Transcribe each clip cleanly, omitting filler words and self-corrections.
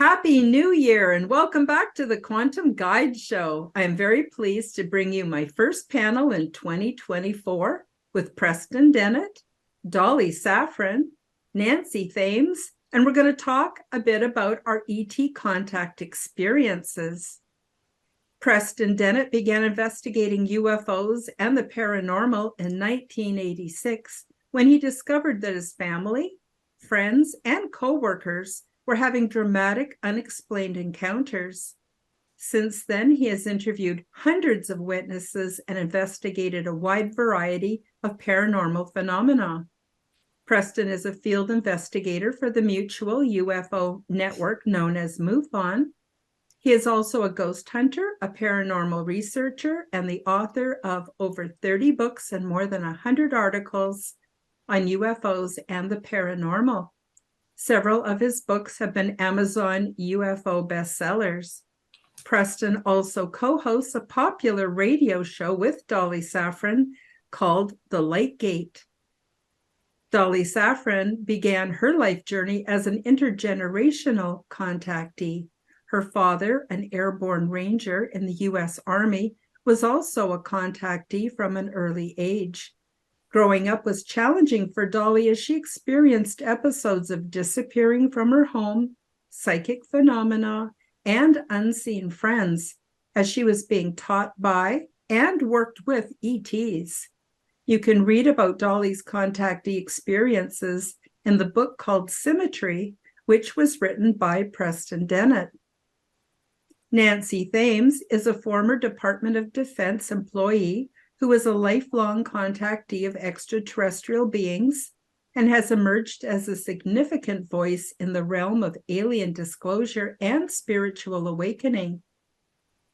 Happy New Year and welcome back to the Quantum Guide Show. I am very pleased to bring you my first panel in 2024 with Preston Dennett, Dolly Safran, Nancy Thames, and we're going to talk a bit about our ET contact experiences. Preston Dennett began investigating UFOs and the paranormal in 1986 when he discovered that his family, friends, and co-workers were having dramatic, unexplained encounters. Since then, he has interviewed hundreds of witnesses and investigated a wide variety of paranormal phenomena. Preston is a field investigator for the Mutual UFO Network known as MUFON. He is also a ghost hunter, a paranormal researcher, and the author of over 30 books and more than 100 articles on UFOs and the paranormal. Several of his books have been Amazon UFO bestsellers. Preston also co-hosts a popular radio show with Dolly Safran called The Light Gate. Dolly Safran began her life journey as an intergenerational contactee. Her father, an airborne ranger in the U.S. Army, was also a contactee from an early age. Growing up was challenging for Dolly as she experienced episodes of disappearing from her home, psychic phenomena, and unseen friends as she was being taught by and worked with ETs. You can read about Dolly's contactee experiences in the book called Symmetry, which was written by Preston Dennett. Nancy Thames is a former Department of Defense employee who is a lifelong contactee of extraterrestrial beings and has emerged as a significant voice in the realm of alien disclosure and spiritual awakening.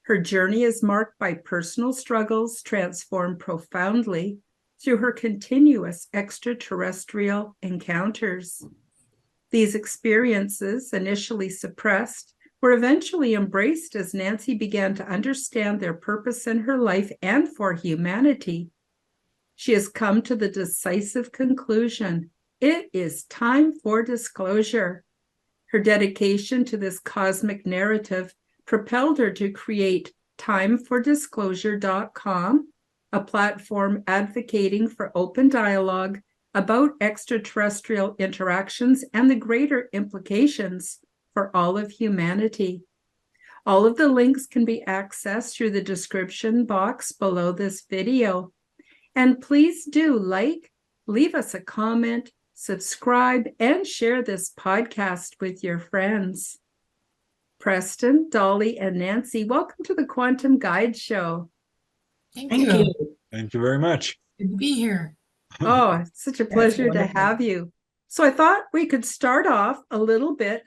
Her journey is marked by personal struggles transformed profoundly through her continuous extraterrestrial encounters. These experiences, initially suppressed, were eventually embraced as Nancy began to understand their purpose in her life and for humanity. She has come to the decisive conclusion: it is time for disclosure. Her dedication to this cosmic narrative propelled her to create timefordisclosure.com, a platform advocating for open dialogue about extraterrestrial interactions and the greater implications for all of humanity. All of the links can be accessed through the description box below this video. And please do leave us a comment, subscribe, and share this podcast with your friends. Preston, Dolly, and Nancy, welcome to the Quantum Guide Show. Thank you. Thank you very much. Good to be here. Oh, it's such a pleasure to have you. So I thought we could start off a little bit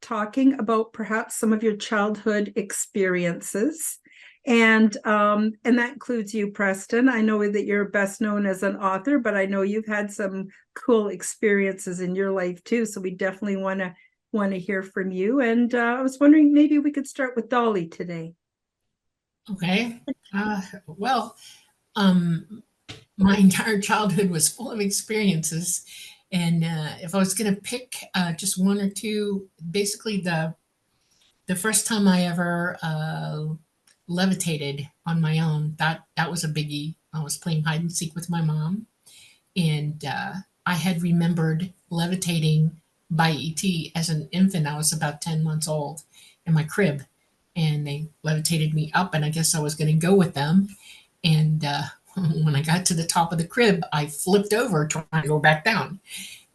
talking about perhaps some of your childhood experiences. And that includes you, Preston. I know that you're best known as an author, but I know you've had some cool experiences in your life too. So we definitely want to hear from you. And I was wondering, maybe we could start with Dolly today. Okay. My entire childhood was full of experiences. And if I was going to pick just one or two, basically the first time I ever levitated on my own, that was a biggie. I was playing hide and seek with my mom, and I had remembered levitating by ET as an infant. I was about 10 months old in my crib, and they levitated me up, and I guess I was going to go with them. And when I got to the top of the crib, I flipped over trying to go back down.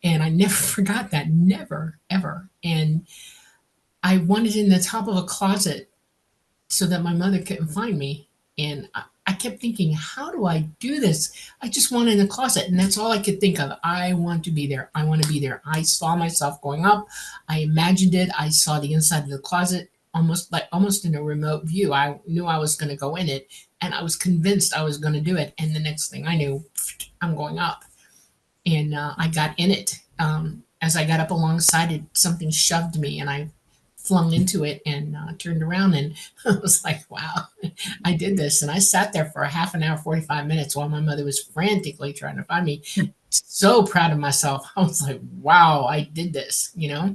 And I never forgot that, never, ever. And I wanted in the top of a closet so that my mother couldn't find me. And I kept thinking, how do I do this? I just want in the closet. And that's all I could think of. I want to be there. I want to be there. I saw myself going up. I imagined it. I saw the inside of the closet almost in a remote view. I knew I was going to go in it. And I was convinced I was going to do it. And the next thing I knew, I'm going up. And I got in it. As I got up alongside it, something shoved me, and I flung into it and turned around, and I was like, wow, I did this. And I sat there for a half an hour, 45 minutes while my mother was frantically trying to find me. So proud of myself. I was like, wow, I did this, you know.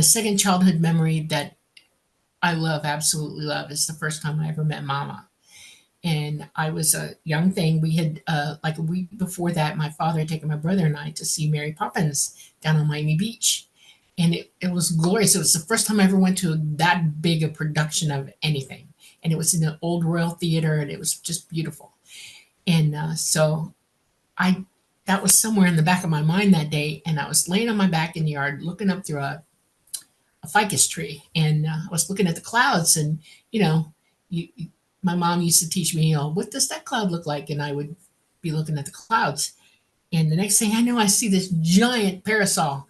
a second childhood memory that I love, absolutely love, is the first time I ever met Mama. And I was a young thing. We had, like a week before that, my father had taken my brother and I to see Mary Poppins down on Miami Beach. And it was glorious. It was the first time I ever went to that big a production of anything. And it was in the old Royal Theater, and it was just beautiful. And so I, that was somewhere in the back of my mind that day. And I was laying on my back in the yard looking up through a ficus tree, and I was looking at the clouds, and you know, my mom used to teach me, what does that cloud look like? And I would be looking at the clouds, and the next thing I know, I see this giant parasol,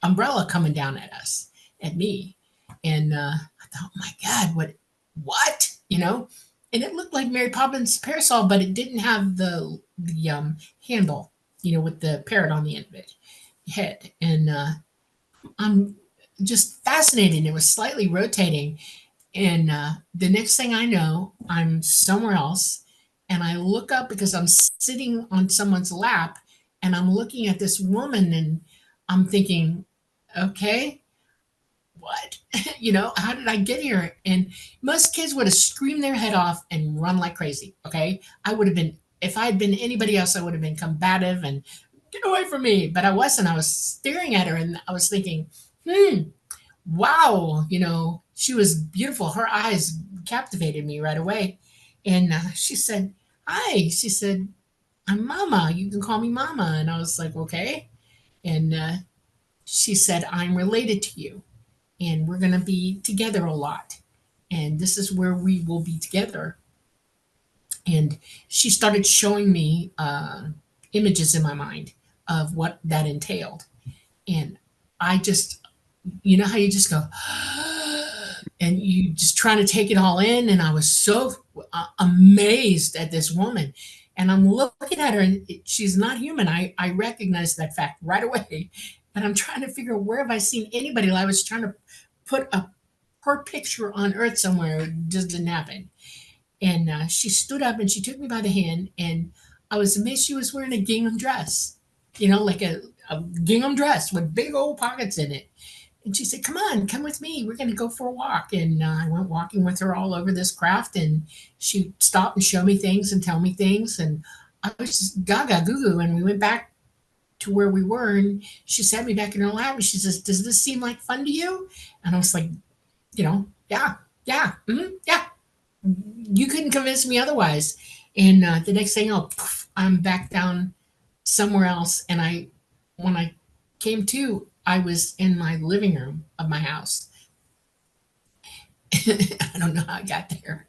umbrella coming down at us, at me, and I thought, oh my God, what, and it looked like Mary Poppins parasol, but it didn't have the handle, with the parrot on the end of it head, and I'm just fascinated. It was slightly rotating. And the next thing I know, I'm somewhere else. And I look up because I'm sitting on someone's lap, and I'm looking at this woman, and I'm thinking, okay, what? How did I get here? And most kids would have screamed their head off and run like crazy. Okay. I would have been, if I had been anybody else, I would have been combative and get away from me. But I wasn't. I was staring at her, and I was thinking, wow, she was beautiful. Her eyes captivated me right away. And she said, hi. She said, I'm Mama. You can call me Mama. And I was like, okay. And she said, I'm related to you, and we're going to be together a lot. And this is where we will be together. And she started showing me images in my mind of what that entailed. And I just, how you just go, and you just trying to take it all in. And I was so amazed at this woman. And I'm looking at her, and she's not human. I recognize that fact right away. But I'm trying to figure out, where have I seen anybody? I was trying to put her picture on earth somewhere. It just didn't happen. And she stood up and she took me by the hand, and I was amazed she was wearing a gingham dress, like a gingham dress with big old pockets in it. And she said, come on, come with me. We're going to go for a walk. And I went walking with her all over this craft, and she stopped and show me things and tell me things. And I was just gaga goo goo. And we went back to where we were, and she sat me back in her lap, and she says, does this seem like fun to you? And I was like, yeah, yeah. You couldn't convince me otherwise. And the next thing, I'm back down somewhere else. And when I came to, I was in my living room of my house. I don't know how I got there.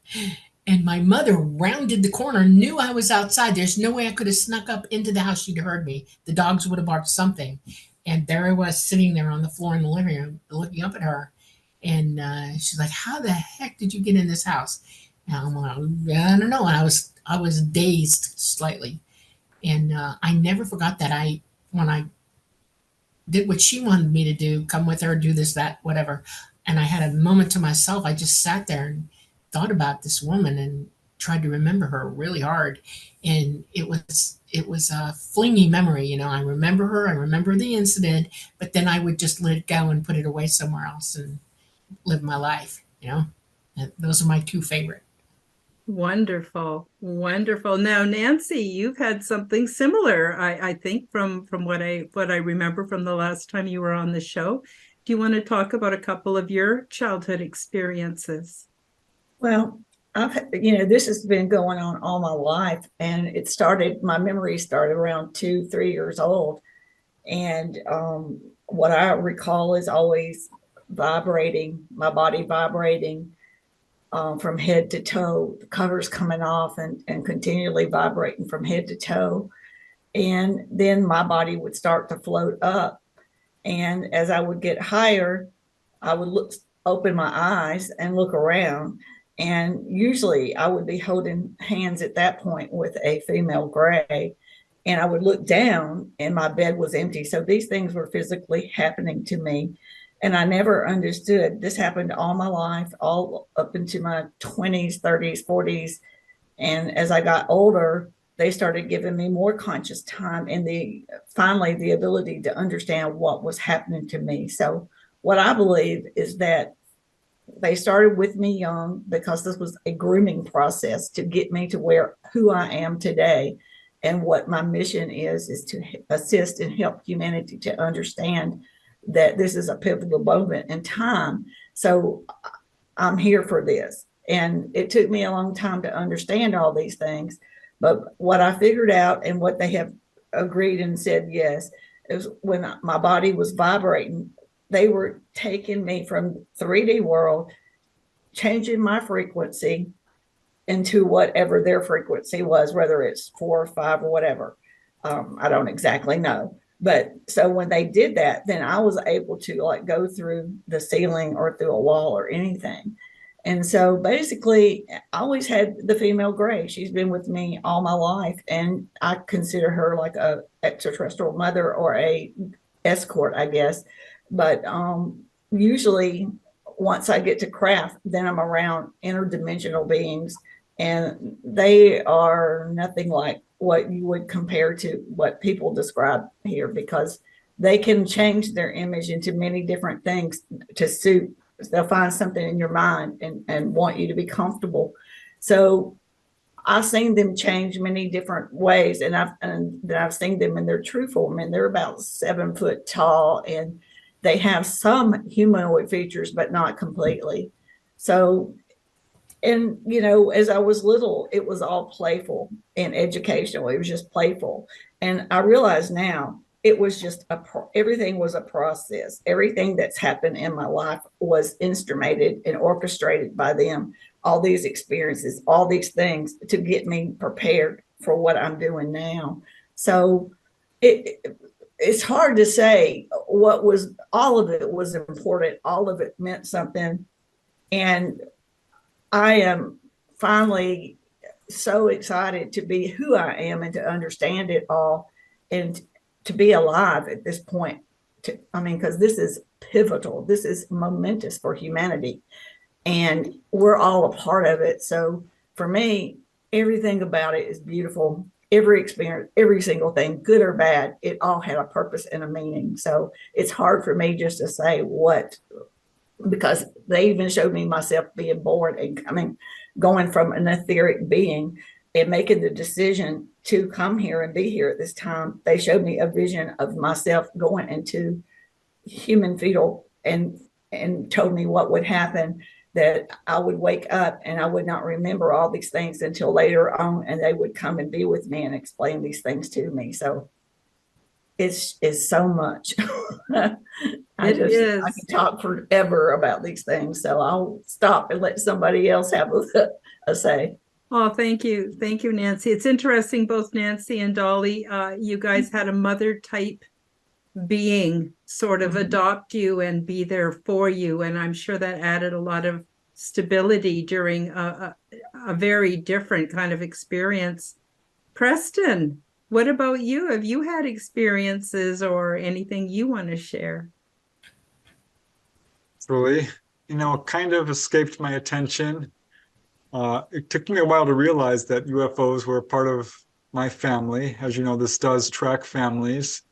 And my mother rounded the corner, knew I was outside. There's no way I could have snuck up into the house. She'd heard me. The dogs would have barked something. And there I was, sitting there on the floor in the living room, looking up at her. And she's like, how the heck did you get in this house? And I'm like, I don't know. And I was dazed slightly. And I never forgot that when I did what she wanted me to do, come with her, do this, that, whatever. And I had a moment to myself. I just sat there and thought about this woman and tried to remember her really hard. And it was a flingy memory. I remember her, I remember the incident, but then I would just let it go and put it away somewhere else and live my life. And those are my two favorite. Wonderful. Wonderful. Now, Nancy, you've had something similar, I think, from what I remember from the last time you were on the show. Do you want to talk about a couple of your childhood experiences? Well, this has been going on all my life, and my memory started around 2-3 years old. And what I recall is always vibrating, my body vibrating from head to toe, the covers coming off and continually vibrating from head to toe. And then my body would start to float up. And as I would get higher, I would open my eyes and look around. And usually I would be holding hands at that point with a female gray. And I would look down, and my bed was empty. So these things were physically happening to me. And I never understood. This happened all my life, all up into my 20s, 30s, 40s. And as I got older, they started giving me more conscious time and finally the ability to understand what was happening to me. So what I believe is that they started with me young because this was a grooming process to get me to who I am today. And what my mission is to assist and help humanity to understand that this is a pivotal moment in time. So I'm here for this. And it took me a long time to understand all these things. But what I figured out and what they have agreed and said yes is when my body was vibrating, they were taking me from 3D world, changing my frequency into whatever their frequency was, whether it's 4 or 5 or whatever. I don't exactly know. But so when they did that, then I was able to like go through the ceiling or through a wall or anything. And so basically, I always had the female gray. She's been with me all my life, and I consider her like a extraterrestrial mother or a escort, I guess. But usually, once I get to craft, then I'm around interdimensional beings, and they are nothing like what you would compare to what people describe here, because they can change their image into many different things to suit. They'll find something in your mind and want you to be comfortable. So I've seen them change many different ways, and I've seen them in their true form, and they're about 7 foot tall, and they have some humanoid features, but not completely. So, and as I was little, it was all playful and educational. It was just playful, and I realize now it was just everything was a process. Everything that's happened in my life was instrumented and orchestrated by them. All these experiences, all these things to get me prepared for what I'm doing now. So it's hard to say what was, all of it was important. All of it meant something. And I am finally so excited to be who I am and to understand it all and to be alive at this point. Because this is pivotal. This is momentous for humanity. And we're all a part of it. So for me, everything about it is beautiful. Every experience, every single thing, good or bad, it all had a purpose and a meaning. So it's hard for me just to say what, because they even showed me myself being born and going from an etheric being and making the decision to come here and be here at this time. They showed me a vision of myself going into human fetal and told me what would happen, that I would wake up and I would not remember all these things until later on, and they would come and be with me and explain these things to me. So it's so much. I can talk forever about these things, so I'll stop and let somebody else have a say. Oh, thank you. Thank you, Nancy. It's interesting, both Nancy and Dolly, you guys had a mother type being sort of adopt you and be there for you. And I'm sure that added a lot of stability during a very different kind of experience. Preston, what about you? Have you had experiences or anything you want to share? Really, kind of escaped my attention. It took me a while to realize that UFOs were part of my family. As you know, this does track families.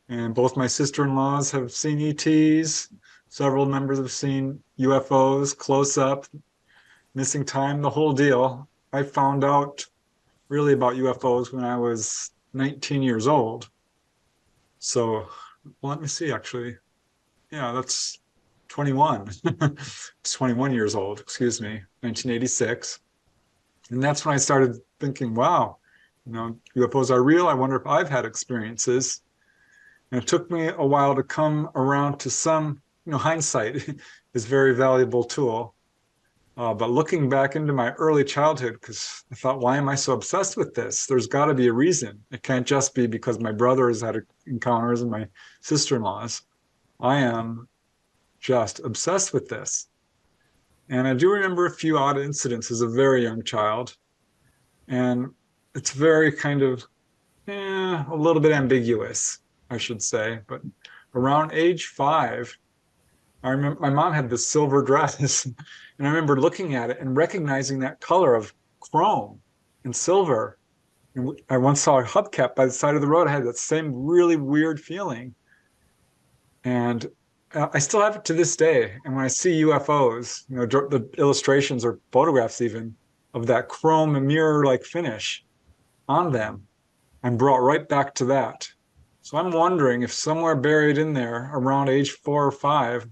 And both my sister-in-laws have seen ETs. Several members have seen UFOs, close up, missing time, the whole deal. I found out really about UFOs when I was 19 years old. So, well, let me see, actually. Yeah, that's 21. It's 21 years old, excuse me, 1986. And that's when I started thinking, wow, UFOs are real. I wonder if I've had experiences. And it took me a while to come around to some, hindsight is a very valuable tool. But looking back into my early childhood, because I thought, why am I so obsessed with this? There's got to be a reason. It can't just be because my brother has had encounters and my sister-in-laws. I am just obsessed with this. And I do remember a few odd incidents as a very young child. And it's very kind of, a little bit ambiguous, I should say. But around age 5, I remember my mom had this silver dress. And I remember looking at it and recognizing that color of chrome and silver. And I once saw a hubcap by the side of the road. I had that same really weird feeling. And I still have it to this day. And when I see UFOs, the illustrations or photographs even of that chrome mirror-like finish on them, I'm brought right back to that. So I'm wondering if somewhere buried in there around age 4 or 5,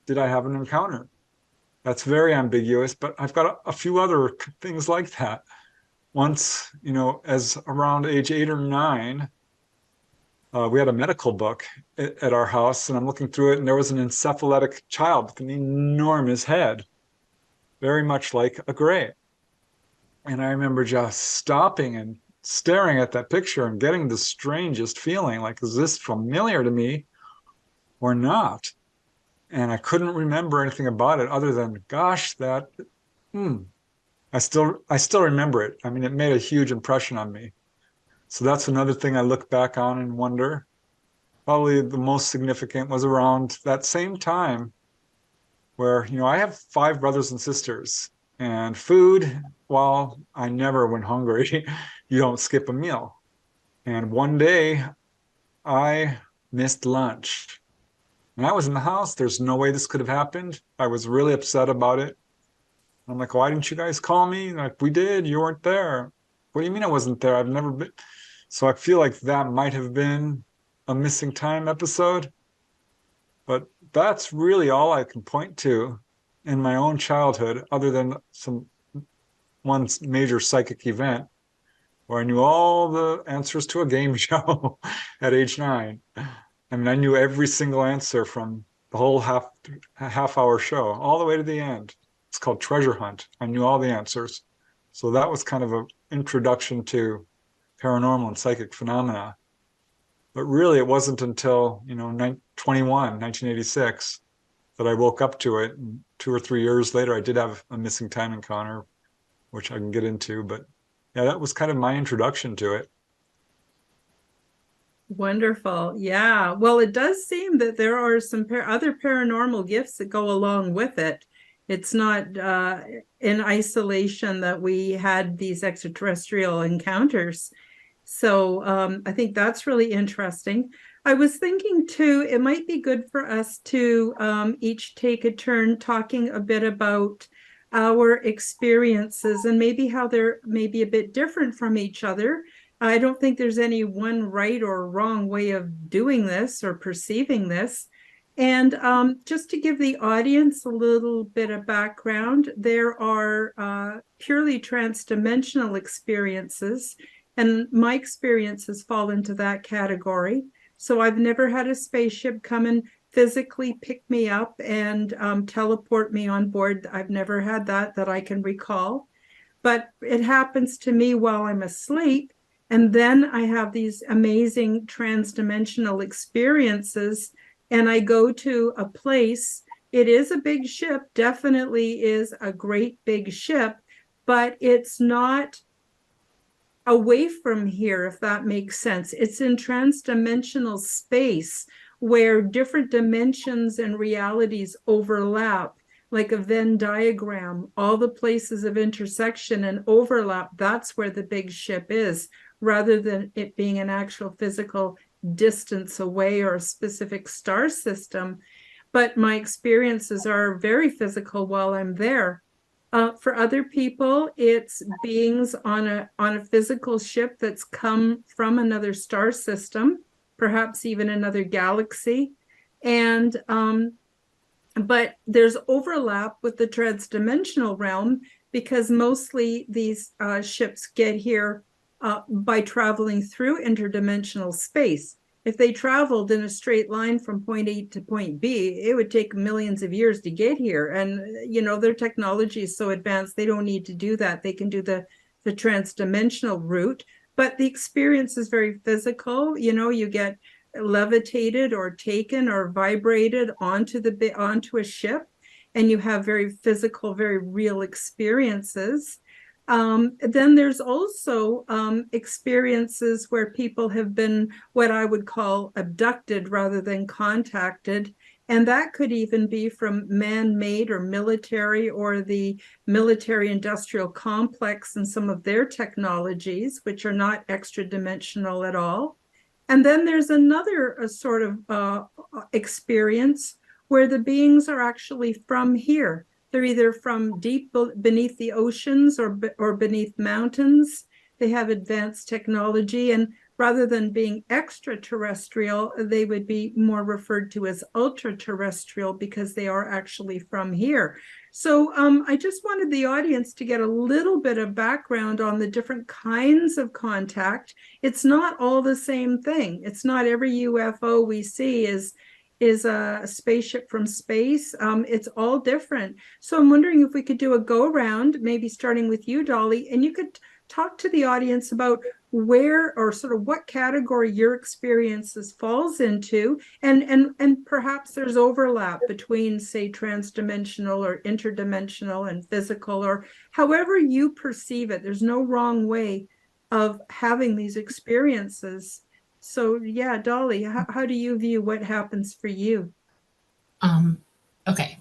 did I have an encounter? That's very ambiguous, but I've got a few other things like that. Once, as around age 8 or 9, we had a medical book at our house, and I'm looking through it, and there was an encephalitic child with an enormous head, very much like a gray. And I remember just stopping and staring at that picture and getting the strangest feeling, like, is this familiar to me or not? And I couldn't remember anything about it other than, gosh, I still remember it. I mean, it made a huge impression on me. So that's another thing I look back on and wonder. Probably the most significant was around that same time where, I have 5 brothers and sisters, and food, well, I never went hungry. You don't skip a meal. And one day I missed lunch. And I was in the house. There's no way this could have happened. I was really upset about it. I'm like, why didn't you guys call me? Like, we did. You weren't there. What do you mean I wasn't there? I've never been. So I feel like that might have been a missing time episode. But that's really all I can point to in my own childhood, other than one major psychic event where I knew all the answers to a game show at age 9. I mean, I knew every single answer from the whole half-hour show all the way to the end. It's called Treasure Hunt. I knew all the answers. So that was kind of an introduction to paranormal and psychic phenomena. But really, it wasn't until, 1986, that I woke up to it. And 2 or 3 years later, I did have a missing time encounter, which I can get into. But yeah, that was kind of my introduction to it. Wonderful. Yeah. Well, it does seem that there are some other paranormal gifts that go along with it. It's not in isolation that we had these extraterrestrial encounters. So I think that's really interesting. I was thinking too, it might be good for us to each take a turn talking a bit about our experiences and maybe how they're maybe a bit different from each other. I don't think there's any one right or wrong way of doing this or perceiving this. And just to give the audience a little bit of background, there are purely transdimensional experiences, and my experiences fall into that category. So I've never had a spaceship come and physically pick me up and teleport me on board. I've never had that I can recall. But it happens to me while I'm asleep. And then I have these amazing transdimensional experiences, and I go to a place. It is a big ship, definitely is a great big ship, but it's not away from here, if that makes sense. It's in transdimensional space where different dimensions and realities overlap, like a Venn diagram, all the places of intersection and overlap. That's where the big ship is, rather than it being an actual physical distance away or a specific star system. But my experiences are very physical while I'm there. For other people, it's beings on a physical ship that's come from another star system, perhaps even another galaxy. And but there's overlap with the transdimensional realm, because mostly these ships get here by traveling through interdimensional space. If they traveled in a straight line from point A to point B, it would take millions of years to get here. And, their technology is so advanced, they don't need to do that. They can do the transdimensional route. But the experience is very physical. You get levitated or taken or vibrated onto a ship, and you have very physical, very real experiences. Then there's also experiences where people have been what I would call abducted rather than contacted. And that could even be from man-made or military, or the military industrial complex and some of their technologies, which are not extra-dimensional at all. And then there's another sort of experience where the beings are actually from here. They're either from deep beneath the oceans or beneath mountains. They have advanced technology, and rather than being extraterrestrial, they would be more referred to as ultra-terrestrial because they are actually from here. So I just wanted the audience to get a little bit of background on the different kinds of contact. It's not all the same thing. It's not every UFO we see is a spaceship from space. It's all different. So I'm wondering if we could do a go around, maybe starting with you, Dolly, and you could talk to the audience about where or sort of what category your experiences falls into, and perhaps there's overlap between, say, transdimensional or interdimensional and physical, or however you perceive it. There's no wrong way of having these experiences. So yeah, Dolly, how do you view what happens for you? Okay.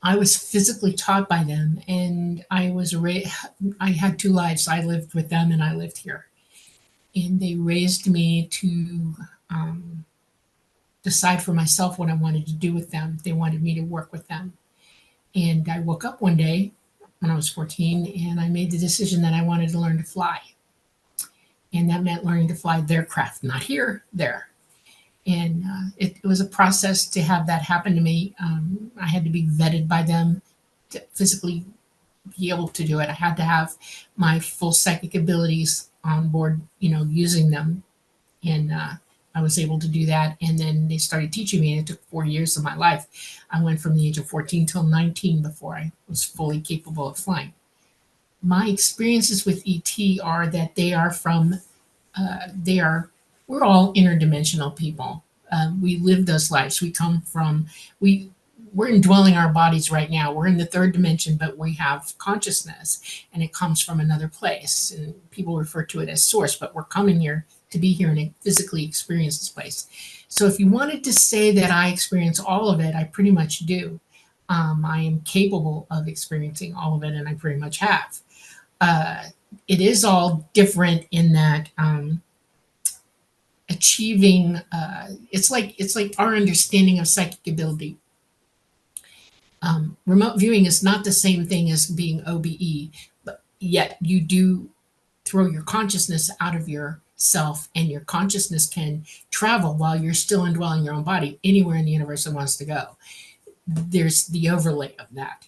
I was physically taught by them, and I had two lives. I lived with them and I lived here. And they raised me to decide for myself what I wanted to do with them. They wanted me to work with them. And I woke up one day when I was 14 and I made the decision that I wanted to learn to fly. And that meant learning to fly their craft, not here, there. And it was a process to have that happen to me. I had to be vetted by them to physically be able to do it. I had to have my full psychic abilities on board, using them. And I was able to do that. And then they started teaching me, and it took 4 years of my life. I went from the age of 14 till 19 before I was fully capable of flying. My experiences with ET are that we're all interdimensional people. We live those lives. We're indwelling our bodies right now. We're in the third dimension, but we have consciousness, and it comes from another place. And people refer to it as source, but we're coming here to be here and physically experience this place. So if you wanted to say that I experience all of it, I pretty much do. I am capable of experiencing all of it, and I pretty much have. It is all different in that achieving it's like our understanding of psychic ability. Remote viewing is not the same thing as being OBE, but yet you do throw your consciousness out of yourself, and your consciousness can travel while you're still indwelling your own body anywhere in the universe it wants to go. There's the overlay of that.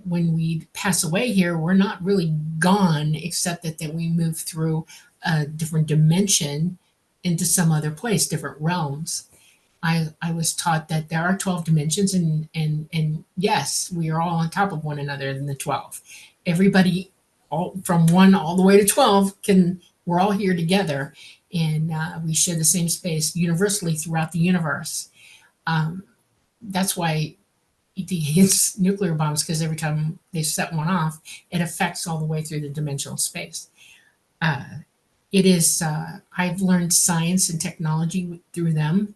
When we pass away here, we're not really gone, except that we move through a different dimension into some other place, different realms. I was taught that there are 12 dimensions, and yes, we are all on top of one another in the 12. Everybody, all from 1 all the way to 12, we're all here together, and we share the same space universally throughout the universe. That's why ET hits nuclear bombs, because every time they set one off, it affects all the way through the dimensional space. I've learned science and technology through them.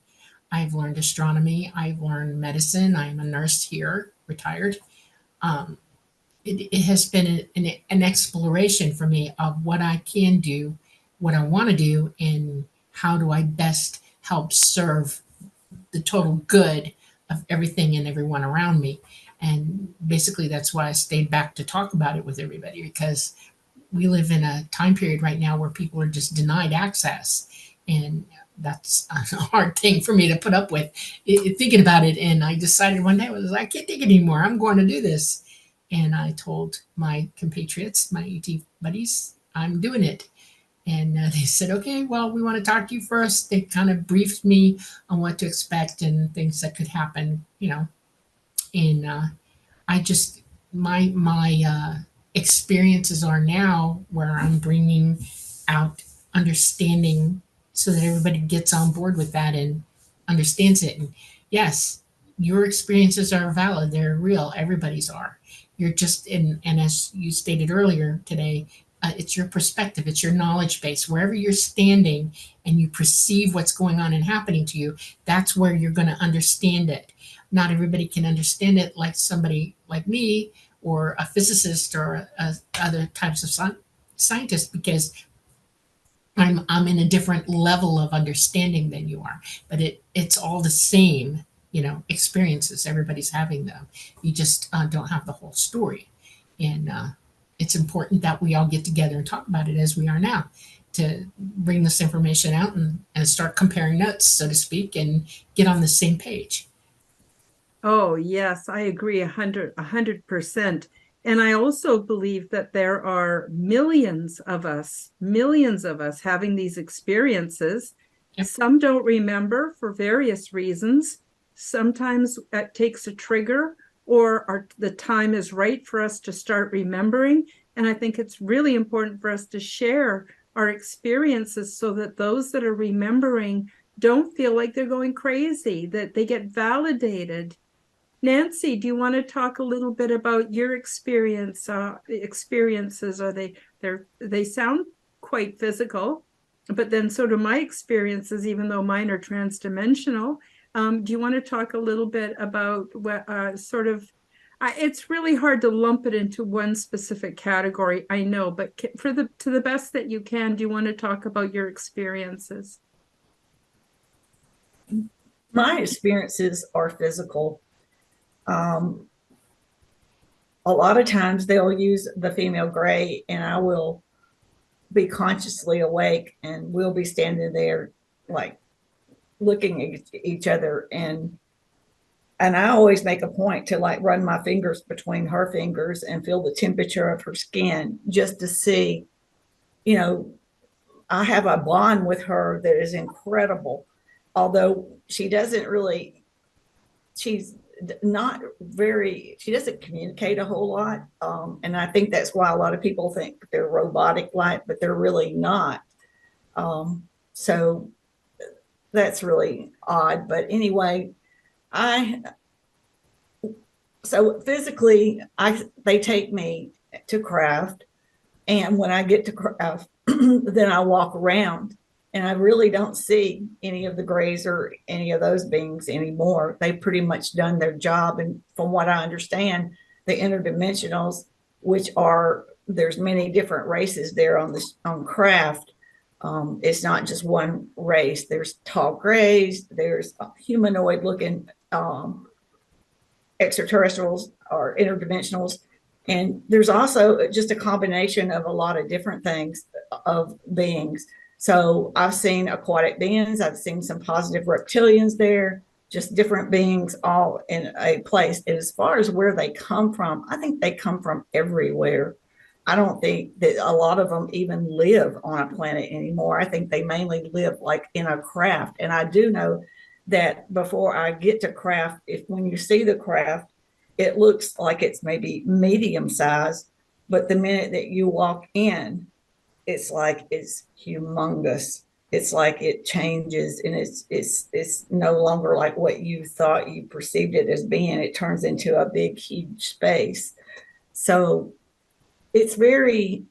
I've learned astronomy. I've learned medicine. I'm a nurse here, retired. It has been an exploration for me of what I can do, what I want to do, and how do I best help serve the total good of everything and everyone around me. And basically that's why I stayed back to talk about it with everybody, because we live in a time period right now where people are just denied access, and that's a hard thing for me to put up with, thinking about it. And I decided one day, I can't take it anymore. I'm going to do this. And I told my compatriots, my ET buddies, I'm doing it. And they said, okay, well, we want to talk to you first. They kind of briefed me on what to expect and things that could happen, And I just, my experiences are now where I'm bringing out understanding so that everybody gets on board with that and understands it. And yes, your experiences are valid. They're real. Everybody's are. You're just in, and as you stated earlier today, it's your perspective, it's your knowledge base. Wherever you're standing and you perceive what's going on and happening to you, that's where you're going to understand it. Not everybody can understand it like somebody like me or a physicist or other types of scientists, because I'm in a different level of understanding than you are. But it's all the same, experiences. Everybody's having them. You just don't have the whole story. And it's important that we all get together and talk about it as we are now, to bring this information out and start comparing notes, so to speak, and get on the same page. Oh, yes, I agree 100%. And I also believe that there are millions of us having these experiences. Yep. Some don't remember for various reasons. Sometimes it takes a trigger, or the time is right for us to start remembering. And I think it's really important for us to share our experiences so that those that are remembering don't feel like they're going crazy, that they get validated. Nancy, do you want to talk a little bit about your experiences? Are they sound quite physical, but then so do my experiences, even though mine are transdimensional. Do you want to talk a little bit about what it's really hard to lump it into one specific category, I know, but to the best that you can, do you want to talk about your experiences? My experiences are physical. A lot of times they'll use the female gray, and I will be consciously awake, and we'll be standing there like looking at each other, and I always make a point to like run my fingers between her fingers and feel the temperature of her skin, just to see, I have a bond with her that is incredible. Although she doesn't communicate a whole lot. And I think that's why a lot of people think they're robotic like, but they're really not. So that's really odd. But anyway, so physically, they take me to craft. And when I get to craft, then I walk around, and I really don't see any of the grays or any of those beings anymore. They've pretty much done their job. And from what I understand, the interdimensionals, there's many different races there on craft. It's not just one race. There's tall grays, there's humanoid looking extraterrestrials or interdimensionals. And there's also just a combination of a lot of different things of beings. So I've seen aquatic beings, I've seen some positive reptilians there, just different beings all in a place. And as far as where they come from, I think they come from everywhere. I don't think that a lot of them even live on a planet anymore. I think they mainly live like in a craft. And I do know that before I get to craft, when you see the craft, it looks like it's maybe medium size, but the minute that you walk in, it's like it's humongous. It's like it changes, and it's no longer like what you thought you perceived it as being. It turns into a big, huge space. So it's very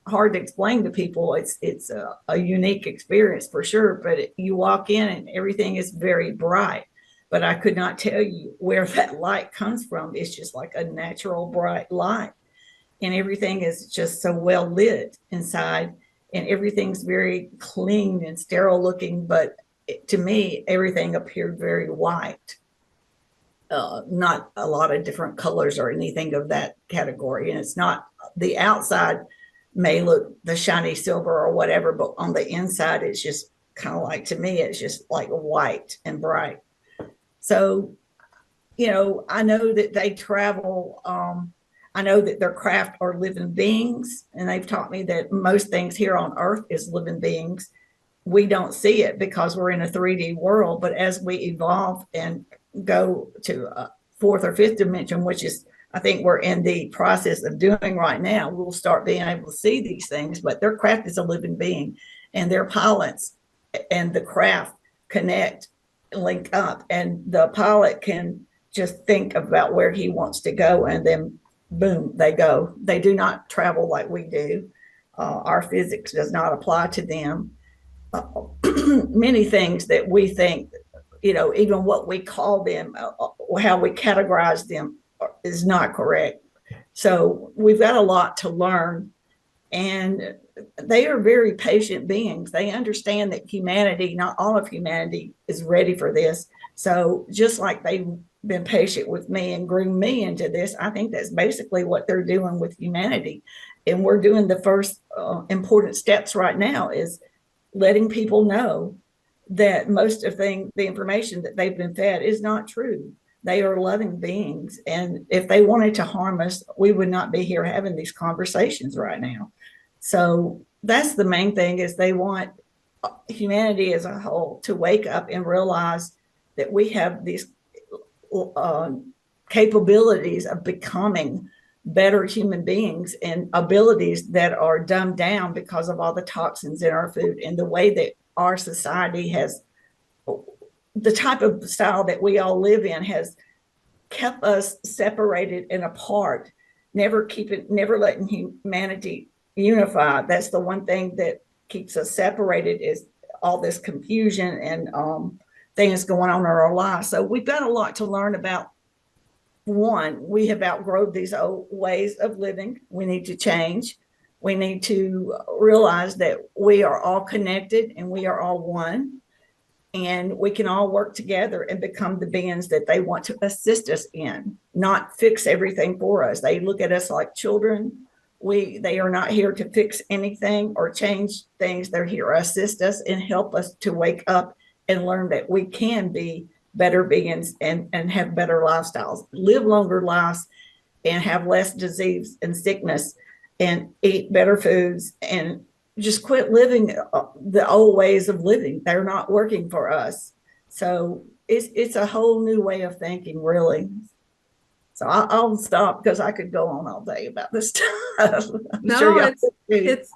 hard to explain to people. It's a unique experience for sure. But you walk in and everything is very bright. But I could not tell you where that light comes from. It's just like a natural bright light. And everything is just so well lit inside. And everything's very clean and sterile looking. But to me, everything appeared very white. Not a lot of different colors or anything of that category. And it's not, the outside may look the shiny silver or whatever, but on the inside, it's just kind of like, to me, it's just like white and bright. So, I know that they travel. I know that their craft are living beings, and they've taught me that most things here on Earth is living beings. We don't see it because we're in a 3D world, but as we evolve and go to a fourth or fifth dimension, which is, I think we're in the process of doing right now, we'll start being able to see these things. But their craft is a living being, and their pilots and the craft connect, link up, and the pilot can just think about where he wants to go, and then boom, they go. They do not travel like we do. Our physics does not apply to them. Many things that we think, even what we call them, how we categorize them is not correct. So we've got a lot to learn, and they are very patient beings. They understand that humanity, not all of humanity, is ready for this. So just like they've been patient with me and groomed me into this, I think that's basically what they're doing with humanity. And we're doing the first important steps right now, is letting people know that most of the information that they've been fed is not true. They are loving beings. And if they wanted to harm us, we would not be here having these conversations right now. So that's the main thing, is they want humanity as a whole to wake up and realize that we have these capabilities of becoming better human beings, and abilities that are dumbed down because of all the toxins in our food and the way that our society has, the type of style that we all live in, has kept us separated and apart, never letting humanity unify. That's the one thing that keeps us separated, is all this confusion and things going on in our lives. So we've got a lot to learn about. One, we have outgrown these old ways of living. We need to change. We need to realize that we are all connected and we are all one, and we can all work together and become the beings that they want to assist us in, not fix everything for us. They look at us like children. They are not here to fix anything or change things. They're here to assist us and help us to wake up and learn that we can be better beings and have better lifestyles, live longer lives, and have less disease and sickness, and eat better foods, and just quit living the old ways of living. They're not working for us. So it's a whole new way of thinking, really. So I'll stop, because I could go on all day about this stuff. No, sure it's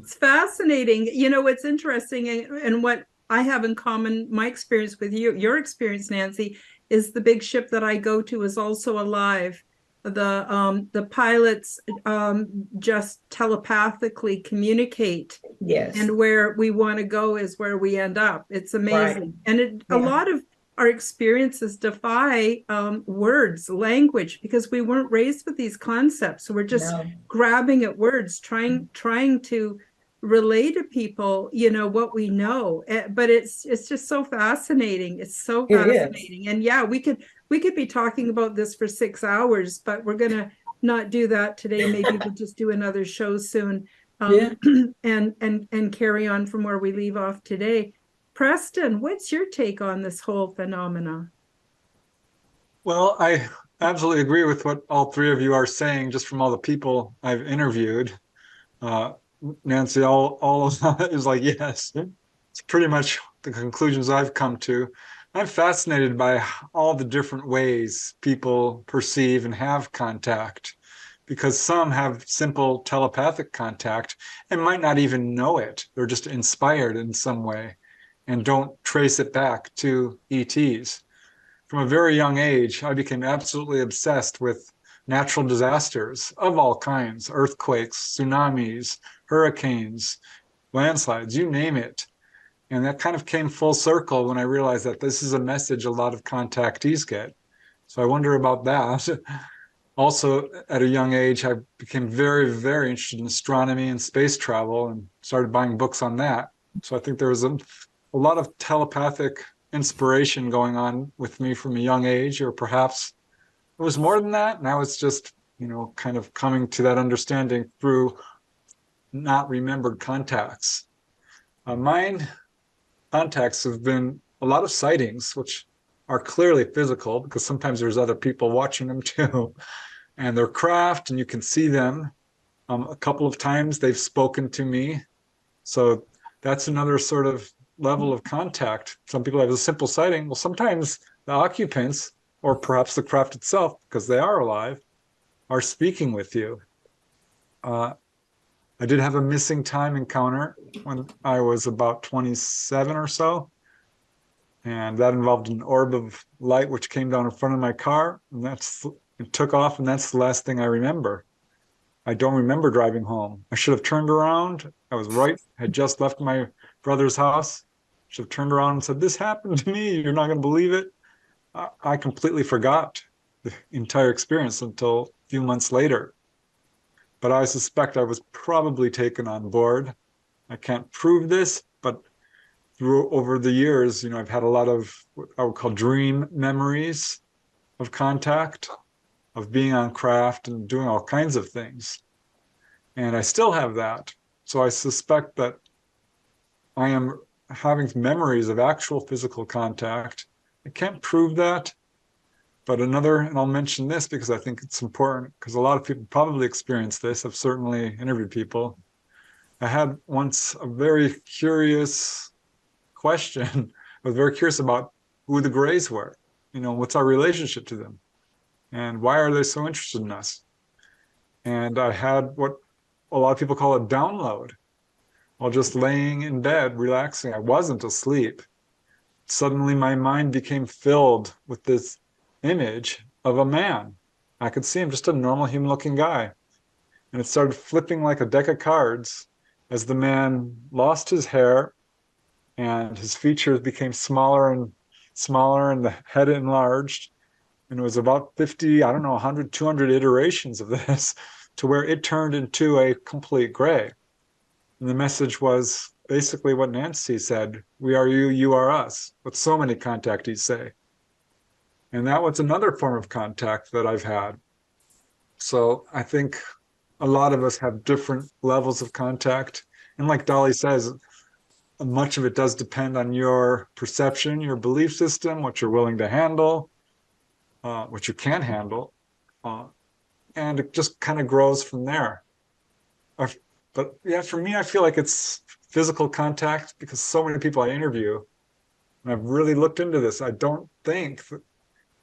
fascinating. What's interesting, and what I have in common, my experience with you, your experience, Nancy, is the big ship that I go to is also alive. The pilots just telepathically communicate. Yes. And where we want to go is where we end up. It's amazing. Right. And a lot of our experiences defy words, language, because we weren't raised with these concepts. So we're just grabbing at words, trying to relay to people, what we know. But it's just so fascinating. It's so fascinating. And yeah, we could be talking about this for 6 hours, but we're gonna not do that today. Maybe we'll just do another show soon, and carry on from where we leave off today. Preston, what's your take on this whole phenomena? Well, I absolutely agree with what all three of you are saying, just from all the people I've interviewed. Nancy, all of that is like, yes, it's pretty much the conclusions I've come to. I'm fascinated by all the different ways people perceive and have contact, because some have simple telepathic contact and might not even know it. They're just inspired in some way and don't trace it back to ETs. From a very young age, I became absolutely obsessed with natural disasters of all kinds: earthquakes, tsunamis, hurricanes, landslides, you name it. And that kind of came full circle when I realized that this is a message a lot of contactees get. So I wonder about that. Also, at a young age, I became very, very interested in astronomy and space travel and started buying books on that. So I think there was a lot of telepathic inspiration going on with me from a young age, or perhaps it was more than that. And I was just, kind of coming to that understanding through not remembered contacts. Mine contacts have been a lot of sightings, which are clearly physical, because sometimes there's other people watching them too, and they're craft and you can see them. A couple of times they've spoken to me. So that's another sort of level of contact. Some people have a simple sighting. Well, sometimes the occupants, or perhaps the craft itself, because they are alive, are speaking with you. I did have a missing time encounter when I was about 27 or so. And that involved an orb of light which came down in front of my car, and it took off, and that's the last thing I remember. I don't remember driving home. I should have turned around. I was right, had just left my brother's house. Should have turned around and said, "This happened to me. You're not going to believe it." I completely forgot the entire experience until a few months later. But I suspect I was probably taken on board. I can't prove this, but over the years, I've had a lot of what I would call dream memories of contact, of being on craft and doing all kinds of things. And I still have that. So I suspect that I am having memories of actual physical contact. I can't prove that, but and I'll mention this because I think it's important, because a lot of people probably experience this. I've certainly interviewed people. I had once a very curious question. I was very curious about who the Greys were. What's our relationship to them? And why are they so interested in us? And I had what a lot of people call a download. While just laying in bed, relaxing, I wasn't asleep. Suddenly my mind became filled with this image of a man. I could see him, just a normal human-looking guy. And it started flipping like a deck of cards as the man lost his hair and his features became smaller and smaller and the head enlarged. And it was about 50, 100, 200 iterations of this to where it turned into a complete gray. And the message was basically what Nancy said: we are you, you are us, what so many contactees say. And that was another form of contact that I've had. So I think a lot of us have different levels of contact. And like Dolly says, much of it does depend on your perception, your belief system, what you're willing to handle, what you can handle. And it just kind of grows from there. But yeah, for me, I feel like it's physical contact because so many people I interview, and I've really looked into this. I don't think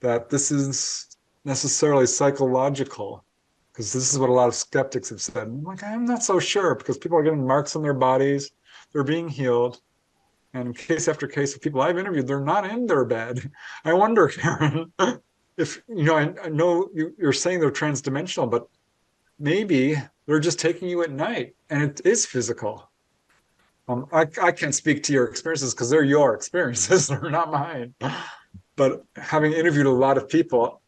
that this is necessarily psychological, because this is what a lot of skeptics have said. I'm not so sure, because people are getting marks on their bodies, they're being healed. And case after case of people I've interviewed, they're not in their bed. I wonder, Karen, if, I know you're saying they're transdimensional, but maybe they're just taking you at night and it is physical. I can't speak to your experiences because they're your experiences, they're not mine. But having interviewed a lot of people,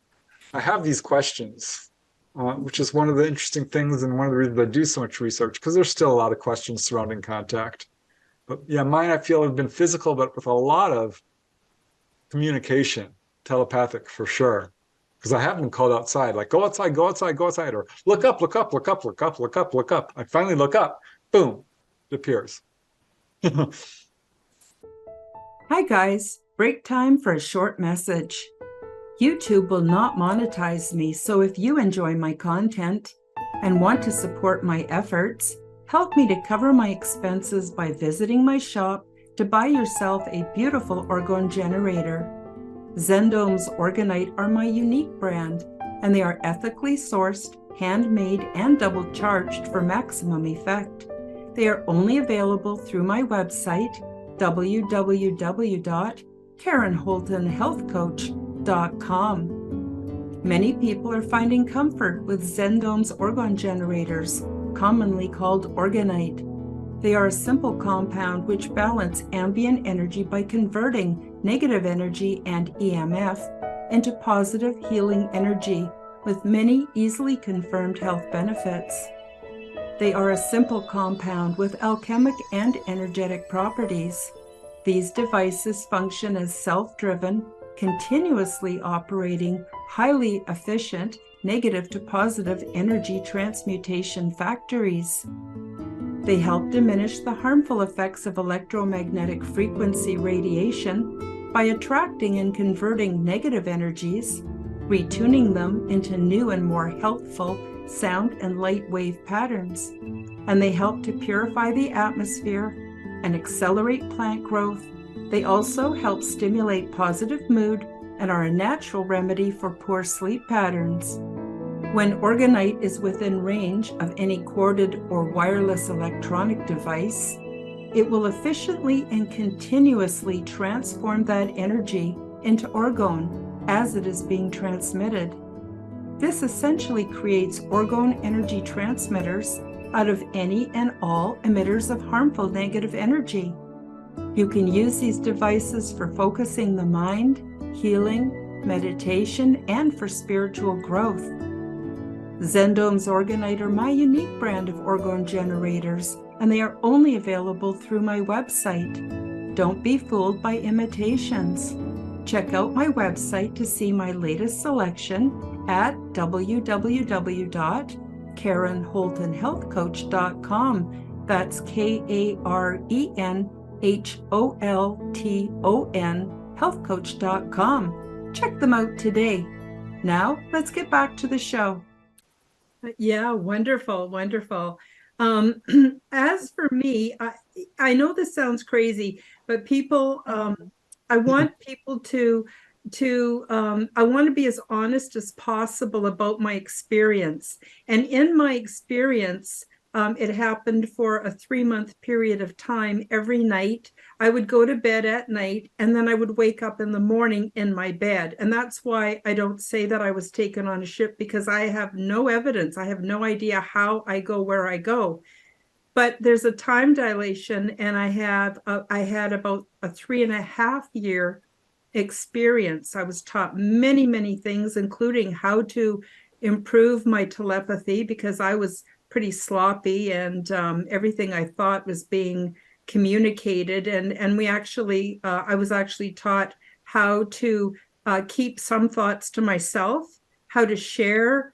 I have these questions, which is one of the interesting things and one of the reasons I do so much research, because there's still a lot of questions surrounding contact. But yeah, mine I feel have been physical, but with a lot of communication, telepathic for sure. Because I have been called outside, like, go outside, go outside, go outside, or look up, look up, look up, look up, look up, look up. I finally look up, boom, it appears. Hi guys, break time for a short message. YouTube will not monetize me, so if you enjoy my content and want to support my efforts, help me to cover my expenses by visiting my shop to buy yourself a beautiful orgone generator. Zendome's Orgonite are my unique brand, and they are ethically sourced, handmade, and double charged for maximum effect. They are only available through my website, www.karenholtonhealthcoach.com. Many people are finding comfort with Zendome's orgone generators, commonly called Orgonite. They are a simple compound which balance ambient energy by converting negative energy and EMF into positive healing energy with many easily confirmed health benefits. They are a simple compound with alchemic and energetic properties. These devices function as self-driven, continuously operating, highly efficient, negative to positive energy transmutation factories. They help diminish the harmful effects of electromagnetic frequency radiation by attracting and converting negative energies, retuning them into new and more healthful sound and light wave patterns. And they help to purify the atmosphere and accelerate plant growth. They also help stimulate positive mood and are a natural remedy for poor sleep patterns. When Orgonite is within range of any corded or wireless electronic device, It will efficiently and continuously transform that energy into orgone as it is being transmitted. This essentially creates orgone energy transmitters out of any and all emitters of harmful negative energy. You can use these devices for focusing the mind, healing, meditation, and for spiritual growth. Zendome's Orgonite are my unique brand of orgone generators, and they are only available through my website. Don't be fooled by imitations. Check out my website to see my latest selection at www.karenholtonhealthcoach.com. That's KarenHolton healthcoach.com. Check them out today. Now, let's get back to the show. Yeah, wonderful, wonderful. As for me, I know this sounds crazy, but people, I want people I want to be as honest as possible about my experience. And in my experience, it happened for a 3-month period of time. Every night, I would go to bed at night, and then I would wake up in the morning in my bed. And that's why I don't say that I was taken on a ship, because I have no evidence. I have no idea how I go where I go. But there's a time dilation, and I had about a 3.5-year experience. I was taught many, many things, including how to improve my telepathy, because I was pretty sloppy, and everything I thought was being communicated. And we actually, I was actually taught how to keep some thoughts to myself, how to share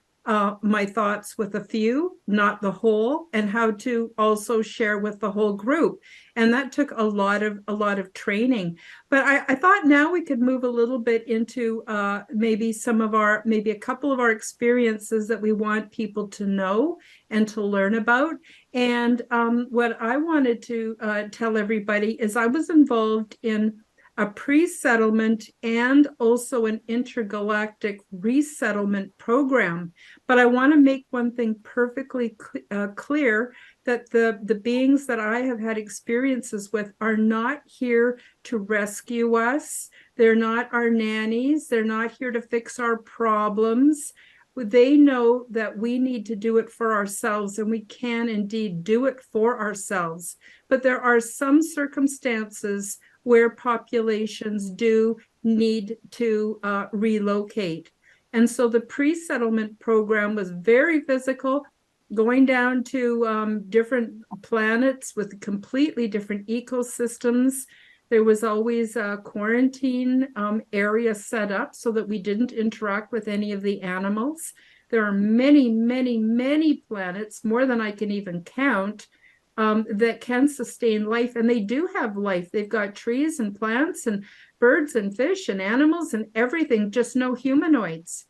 my thoughts with a few, not the whole, and how to also share with the whole group. And that took a lot of training. But I thought now we could move a little bit into maybe a couple of our experiences that we want people to know and to learn about. And what I wanted to tell everybody is I was involved in a pre-settlement and also an intergalactic resettlement program. But I want to make one thing perfectly clear, that the beings that I have had experiences with are not here to rescue us. They're not our nannies. They're not here to fix our problems. They know that we need to do it for ourselves, and we can indeed do it for ourselves. But there are some circumstances where populations do need to relocate. And so the pre-settlement program was very physical, going down to different planets with completely different ecosystems. There was always a quarantine area set up so that we didn't interact with any of the animals. There are many, many, many planets, more than I can even count, that can sustain life, and they do have life. They've got trees and plants and birds and fish and animals and everything, just no humanoids.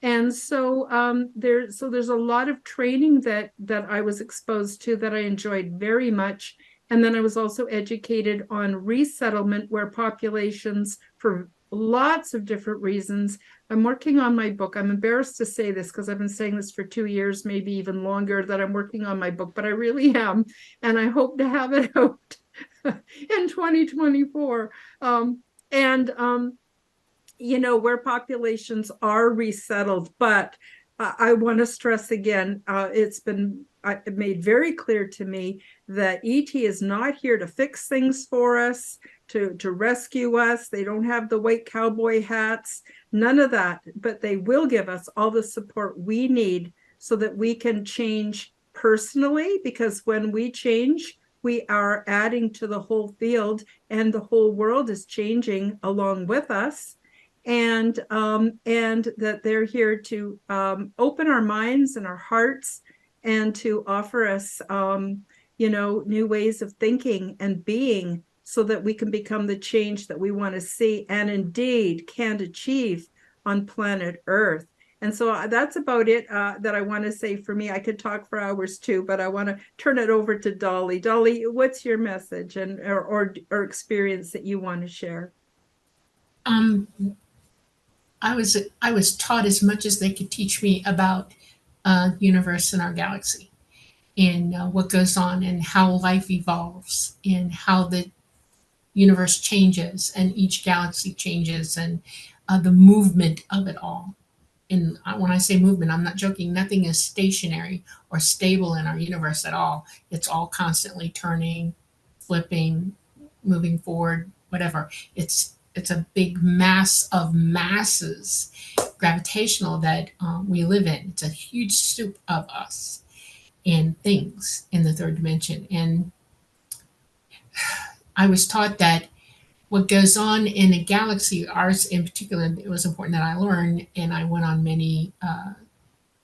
And so there's a lot of training that I was exposed to that I enjoyed very much. And then I was also educated on resettlement, where populations, for lots of different reasons. I'm working on my book. I'm embarrassed to say this because I've been saying this for 2 years, maybe even longer, that I'm working on my book, but I really am. And I hope to have it out in 2024. Where populations are resettled. But I want to stress again, it's been made very clear to me that ET is not here to fix things for us, to rescue us. They don't have the white cowboy hats, none of that, but they will give us all the support we need so that we can change personally, because when we change, we are adding to the whole field, and the whole world is changing along with us. And that they're here to open our minds and our hearts, and to offer us, new ways of thinking and being, so that we can become the change that we want to see and indeed can achieve on planet Earth. And so that's about it that I want to say for me. I could talk for hours too, but I want to turn it over to Dolly. Dolly, what's your message or experience that you want to share? I was taught as much as they could teach me about universe and our galaxy. in what goes on and how life evolves and how the universe changes and each galaxy changes and the movement of it all. And when I say movement, I'm not joking. Nothing is stationary or stable in our universe at all. It's all constantly turning, flipping, moving forward, whatever. It's a big mass of masses, gravitational, that we live in. It's a huge soup of us and things in the third dimension. And I was taught that what goes on in a galaxy, ours in particular, it was important that I learn, and I went on many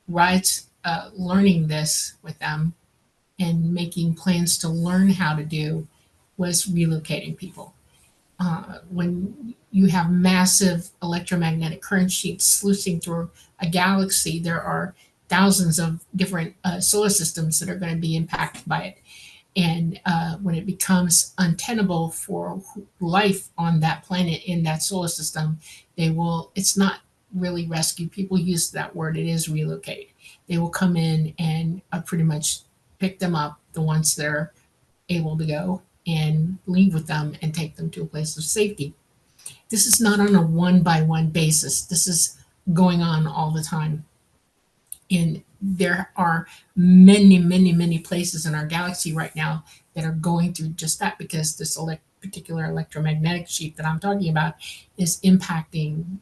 rides learning this with them and making plans to learn how to do, was relocating people. When you have massive electromagnetic current sheets sluicing through a galaxy, there are thousands of different solar systems that are going to be impacted by it. And when it becomes untenable for life on that planet in that solar system, it's not really rescue. People use that word, it is relocate. They will come in and pretty much pick them up, the ones that are able to go, and leave with them and take them to a place of safety. This is not on a one-by-one basis. This is going on all the time. And there are many, many, many places in our galaxy right now that are going through just that, because this particular electromagnetic sheet that I'm talking about is impacting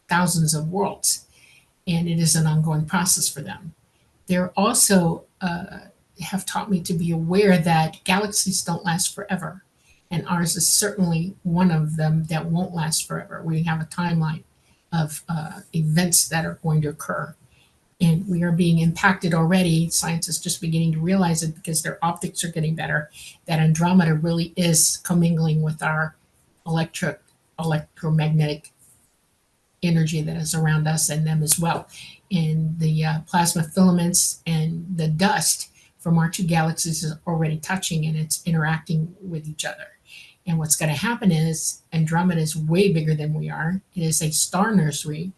thousands of worlds, and it is an ongoing process for them. They're also have taught me to be aware that galaxies don't last forever, and ours is certainly one of them that won't last forever. We have a timeline of events that are going to occur, and we are being impacted already. Science is just beginning to realize it because their optics are getting better, that Andromeda really is commingling with our electromagnetic energy that is around us and them as well. And the plasma filaments and the dust from our two galaxies is already touching, and it's interacting with each other. And what's going to happen is Andromeda is way bigger than we are. It is a star nursery.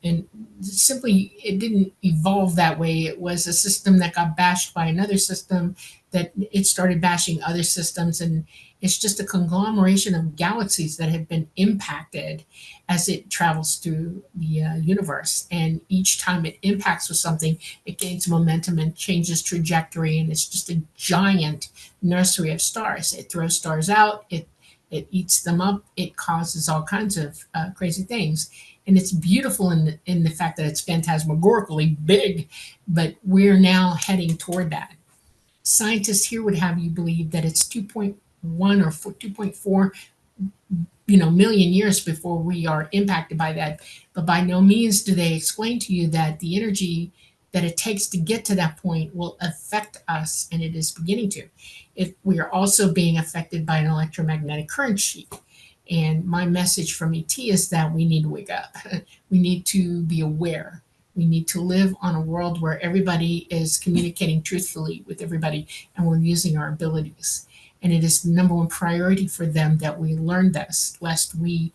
And simply, it didn't evolve that way. It was a system that got bashed by another system, that it started bashing other systems. And it's just a conglomeration of galaxies that have been impacted as it travels through the universe. And each time it impacts with something, it gains momentum and changes trajectory. And it's just a giant nursery of stars. It throws stars out, it eats them up, it causes all kinds of crazy things. And it's beautiful in the fact that it's phantasmagorically big, but we're now heading toward that. Scientists here would have you believe that it's 2.1 or 2.4 million years before we are impacted by that. But by no means do they explain to you that the energy that it takes to get to that point will affect us, and it is beginning to. We are also being affected by an electromagnetic current sheet. And my message from ET is that we need to wake up. We need to be aware. We need to live on a world where everybody is communicating truthfully with everybody, and we're using our abilities. And it is the number one priority for them that we learn this, lest we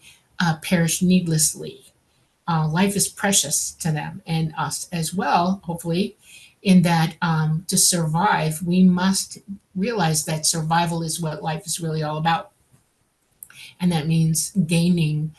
perish needlessly. Life is precious to them and us as well, hopefully, in that to survive, we must realize that survival is what life is really all about. And that means gaining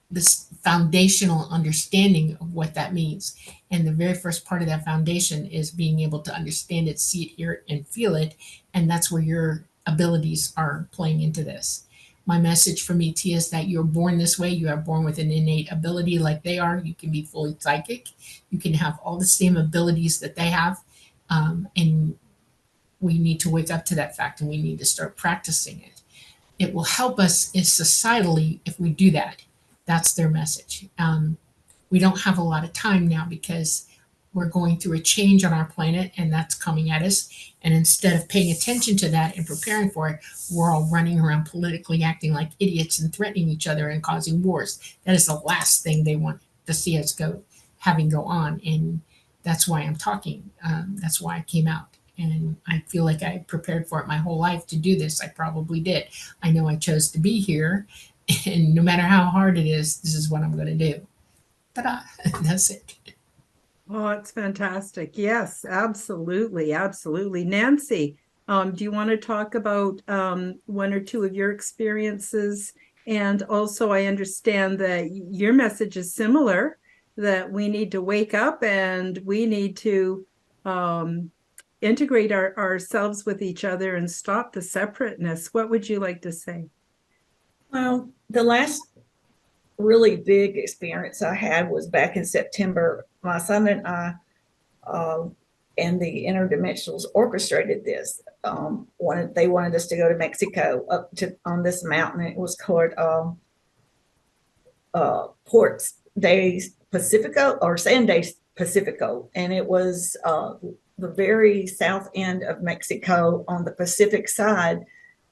this foundational understanding of what that means. And the very first part of that foundation is being able to understand it, see it, hear it, and feel it. And that's where your abilities are playing into this. My message from ET is that you're born this way. You are born with an innate ability like they are. You can be fully psychic. You can have all the same abilities that they have. And we need to wake up to that fact, and we need to start practicing it. It will help us societally if we do that. That's their message. We don't have a lot of time now because we're going through a change on our planet, and that's coming at us. And instead of paying attention to that and preparing for it, we're all running around politically acting like idiots and threatening each other and causing wars. That is the last thing they want to see us go on. And that's why I'm talking. That's why I came out. And I feel like I prepared for it my whole life to do this. I probably did. I know I chose to be here, and no matter how hard it is, this is what I'm going to do. Ta-da! That's it. Oh, it's fantastic. Yes, absolutely. Absolutely. Nancy, do you want to talk about one or two of your experiences? And also, I understand that your message is similar, that we need to wake up and we need to um, integrate ourselves with each other and stop the separateness. What would you like to say? Well, the last really big experience I had was back in September. My son and I uh, and the Interdimensionals orchestrated this. They wanted us to go to Mexico up to on this mountain. It was called Ports de Pacifico or San de Pacifico, and it was the very south end of Mexico on the Pacific side.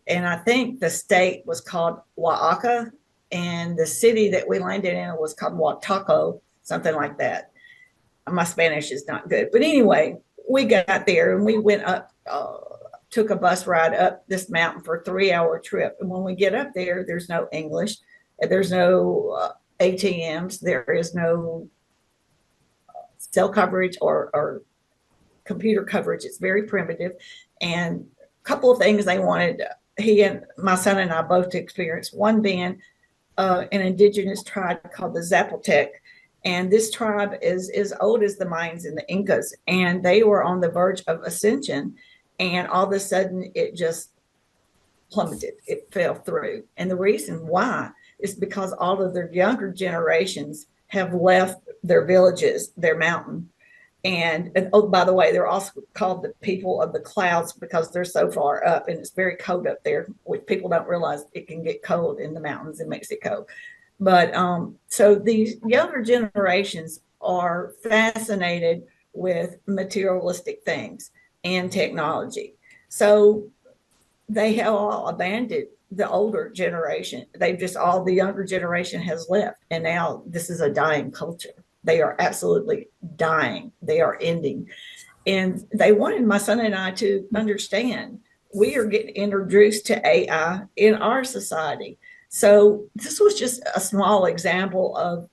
And I think the state was called Oaxaca, and the city that we landed in was called Huataco, something like that. My Spanish is not good, but anyway, we got there and we went up, took a bus ride up this mountain for a 3 hour trip. And when we get up there, there's no English, there's no ATMs, there is no cell coverage or computer coverage. It's very primitive. And a couple of things they wanted, he and my son and I both to experience, one being an indigenous tribe called the Zapotec. And this tribe is as old as the Mayans and the Incas. And they were on the verge of ascension. And all of a sudden, it just plummeted. It fell through. And the reason why is because all of their younger generations have left their villages, their mountain. And oh, by the way, they're also called the people of the clouds because they're so far up and it's very cold up there, which people don't realize it can get cold in the mountains in Mexico. But so these younger generations are fascinated with materialistic things and technology. So they have all abandoned the older generation. They've just all the younger generation has left. And now this is a dying culture. They are absolutely dying. They are ending. And they wanted my son and I to understand we are getting introduced to AI in our society. So this was just a small example of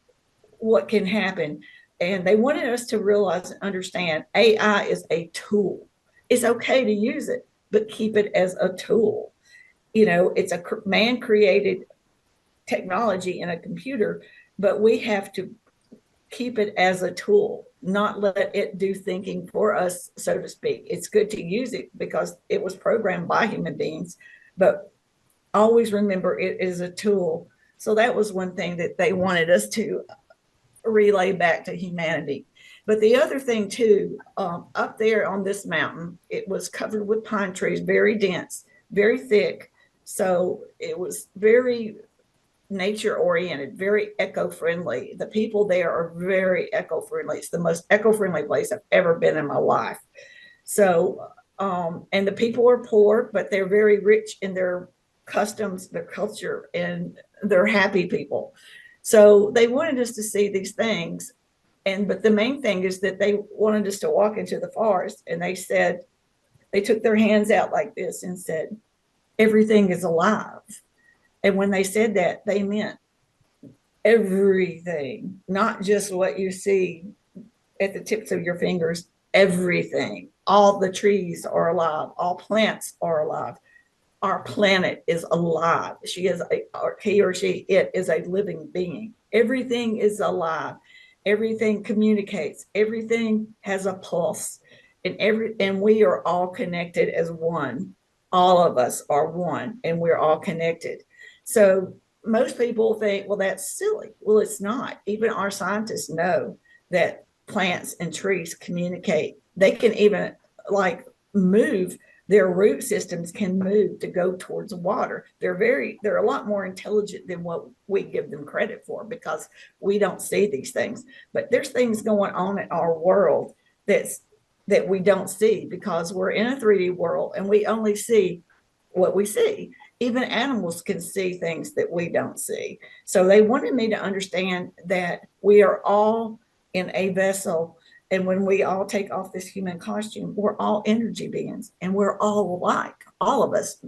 what can happen. And they wanted us to realize and understand AI is a tool. It's okay to use it, but keep it as a tool. You know, it's a man created technology in a computer, but we have to keep it as a tool, not let it do thinking for us, so to speak. It's good to use it because it was programmed by human beings, but always remember it is a tool. So that was one thing that they wanted us to relay back to humanity. But the other thing too, up there on this mountain, it was covered with pine trees, very dense, very thick. So it was very nature oriented, very eco-friendly. The people there are very eco-friendly. It's the most eco-friendly place I've ever been in my life. So, and the people are poor, but they're very rich in their customs, their culture, and they're happy people. So they wanted us to see these things. But the main thing is that they wanted us to walk into the forest, and they said, they took their hands out like this and said, everything is alive. And when they said that, they meant everything, not just what you see at the tips of your fingers, everything. All the trees are alive, all plants are alive. Our planet is alive. He or she, it is a living being. Everything is alive. Everything communicates. Everything has a pulse. And we are all connected as one. All of us are one, and we're all connected. So most people think, well, that's silly. Well, it's not. Even our scientists know that plants and trees communicate. They can even move. Their root systems can move to go towards water. They're a lot more intelligent than what we give them credit for because we don't see these things. But there's things going on in our world that we don't see because we're in a 3D world and we only see what we see. Even animals can see things that we don't see. So they wanted me to understand that we are all in a vessel. And when we all take off this human costume, we're all energy beings and we're all alike, all of us,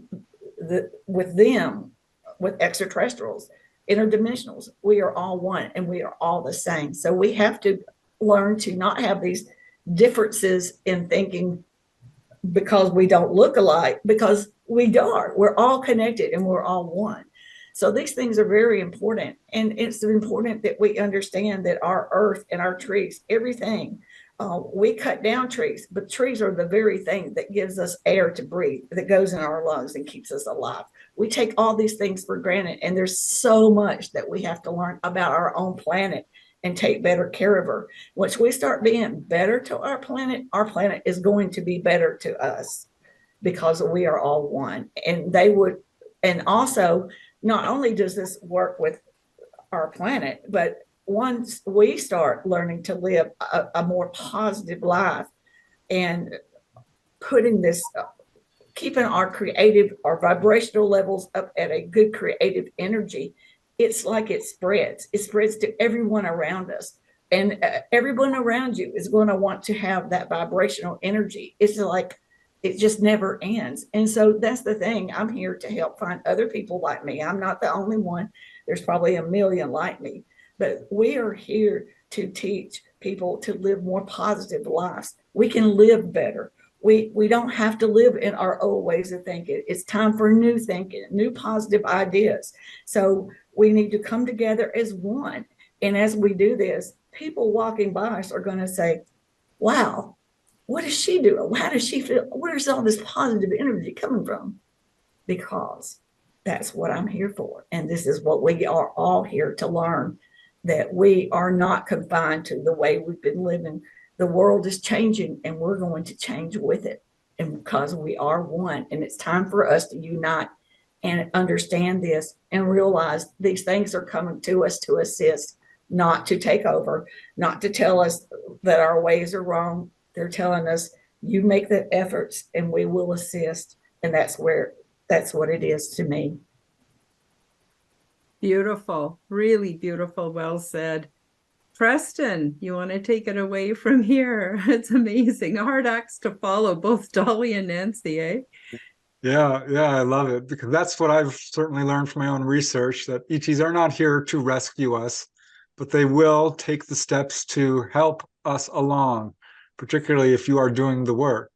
with them, with extraterrestrials, interdimensionals. We are all one and we are all the same. So we have to learn to not have these differences in thinking because we don't look alike, because we are. We're all connected and we're all one. So these things are very important. And it's important that we understand that our earth and our trees, everything, we cut down trees, but trees are the very thing that gives us air to breathe, that goes in our lungs and keeps us alive. We take all these things for granted, and there's so much that we have to learn about our own planet and take better care of her. Once we start being better to our planet is going to be better to us, because we are all one. And they would, and also, not only does this work with our planet, but once we start learning to live a more positive life and putting this, keeping our vibrational levels up at a good creative energy, it's like it spreads to everyone around us. And everyone around you is going to want to have that vibrational energy. It's like it just never ends. And so that's the thing. I'm here to help find other people like me. I'm not the only one. There's probably a million like me. But we are here to teach people to live more positive lives. We can live better. We don't have to live in our old ways of thinking. It's time for new thinking, new positive ideas. So we need to come together as one. And as we do this, people walking by us are going to say, wow, what is she doing? How does she feel? Where's all this positive energy coming from? Because that's what I'm here for. And this is what we are all here to learn, that we are not confined to the way we've been living. The world is changing, and we're going to change with it. And because we are one, and it's time for us to unite and understand this and realize these things are coming to us to assist, not to take over, not to tell us that our ways are wrong. They're telling us, you make the efforts and we will assist. And that's what it is to me. Beautiful, really beautiful. Well said. Preston, you want to take it away from here? It's amazing. Hard acts to follow, both Dolly and Nancy, eh? Yeah, I love it, because that's what I've certainly learned from my own research, that ETs are not here to rescue us, but they will take the steps to help us along, particularly if you are doing the work.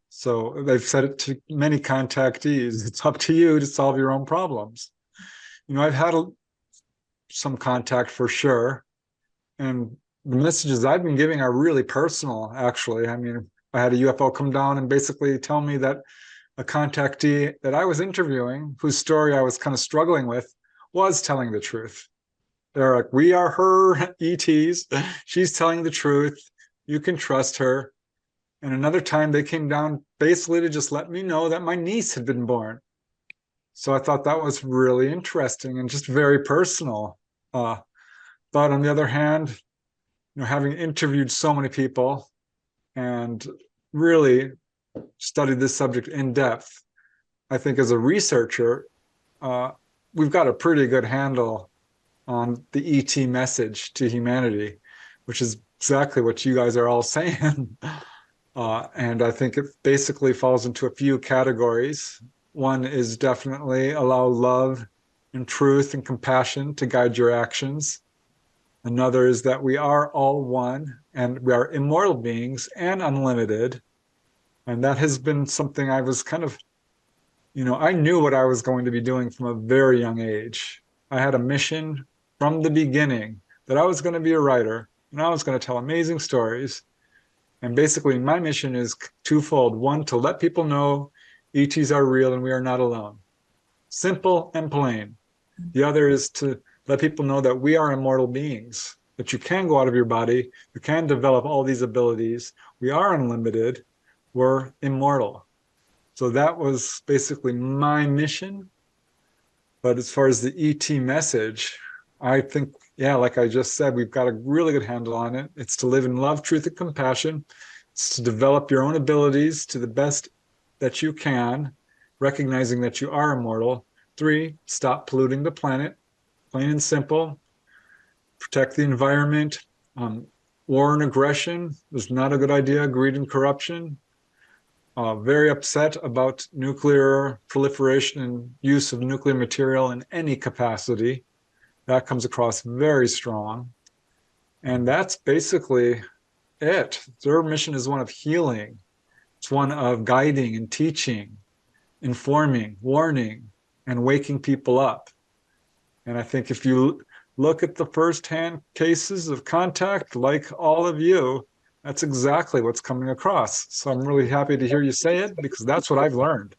So they've said it to many contactees, it's up to you to solve your own problems. You know, I've had some contact for sure, and the messages I've been giving are really personal, actually. I mean, I had a UFO come down and basically tell me that a contactee that I was interviewing, whose story I was kind of struggling with, was telling the truth. They're like, we are her ETs. She's telling the truth. You can trust her. And another time they came down basically to just let me know that my niece had been born. So I thought that was really interesting and just very personal. But on the other hand, you know, having interviewed so many people and really studied this subject in depth, I think as a researcher, we've got a pretty good handle on the ET message to humanity, which is exactly what you guys are all saying. And I think it basically falls into a few categories. One is definitely allow love and truth and compassion to guide your actions. Another is that we are all one, and we are immortal beings and unlimited. And that has been something I was kind of, you know, I knew what I was going to be doing from a very young age. I had a mission from the beginning that I was going to be a writer, and I was going to tell amazing stories. And basically my mission is twofold. One, to let people know ETs are real and we are not alone. Simple and plain. The other is to let people know that we are immortal beings, that you can go out of your body, you can develop all these abilities. We are unlimited, we're immortal. So that was basically my mission. But as far as the ET message, I think, yeah, like I just said, we've got a really good handle on it. It's to live in love, truth, and compassion. It's to develop your own abilities to the best that you can, recognizing that you are immortal. 3, stop polluting the planet, plain and simple. Protect the environment. War and aggression is not a good idea. Greed and corruption. Very upset about nuclear proliferation and use of nuclear material in any capacity. That comes across very strong. And that's basically it. Their mission is one of healing. It's one of guiding and teaching, informing, warning, and waking people up. And I think if you look at the firsthand cases of contact, like all of you, that's exactly what's coming across. So I'm really happy to hear you say it, because that's what I've learned.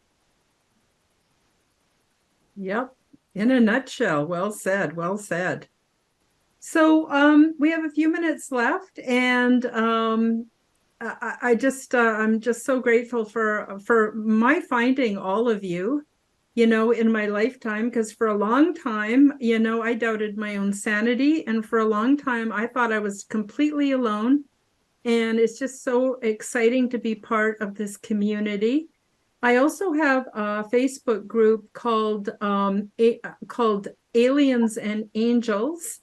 Yep. In a nutshell, well said, well said. So we have a few minutes left, and I'm just so grateful for my finding all of you, in my lifetime, because for a long time, I doubted my own sanity, and for a long time I thought I was completely alone. And it's just so exciting to be part of this community. I also have a Facebook group called Aliens and Angels.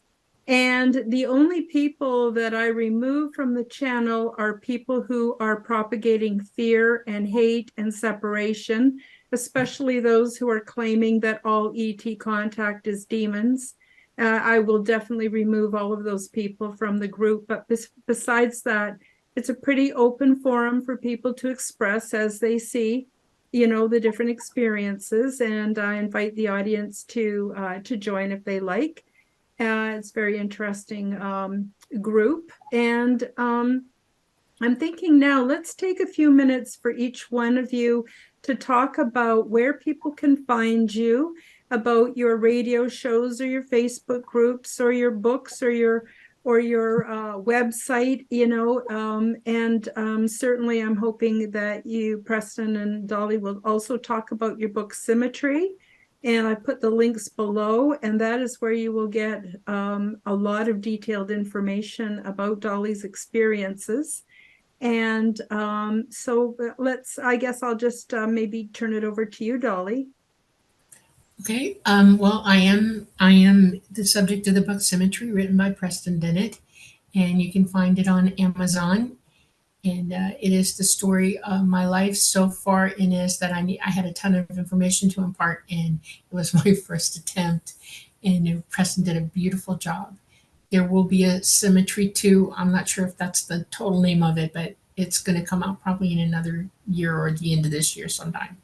And the only people that I remove from the channel are people who are propagating fear and hate and separation, especially those who are claiming that all ET contact is demons. I will definitely remove all of those people from the group. But besides that, it's a pretty open forum for people to express as they see, the different experiences. And I invite the audience to join if they like. It's a very interesting group. And I'm thinking now, let's take a few minutes for each one of you to talk about where people can find you, about your radio shows or your Facebook groups or your books or your website, and certainly I'm hoping that you, Preston and Dolly, will also talk about your book Symmetry. And I put the links below, and that is where you will get a lot of detailed information about Dolly's experiences. And so I guess I'll just maybe turn it over to you, Dolly. Okay. Well, I am the subject of the book Symmetry, written by Preston Dennett, and you can find it on Amazon. And it is the story of my life so far, in is that I had a ton of information to impart, and it was my first attempt, and Preston did a beautiful job. There will be a Symmetry 2. I'm not sure if that's the total name of it, but it's going to come out probably in another year or at the end of this year sometime.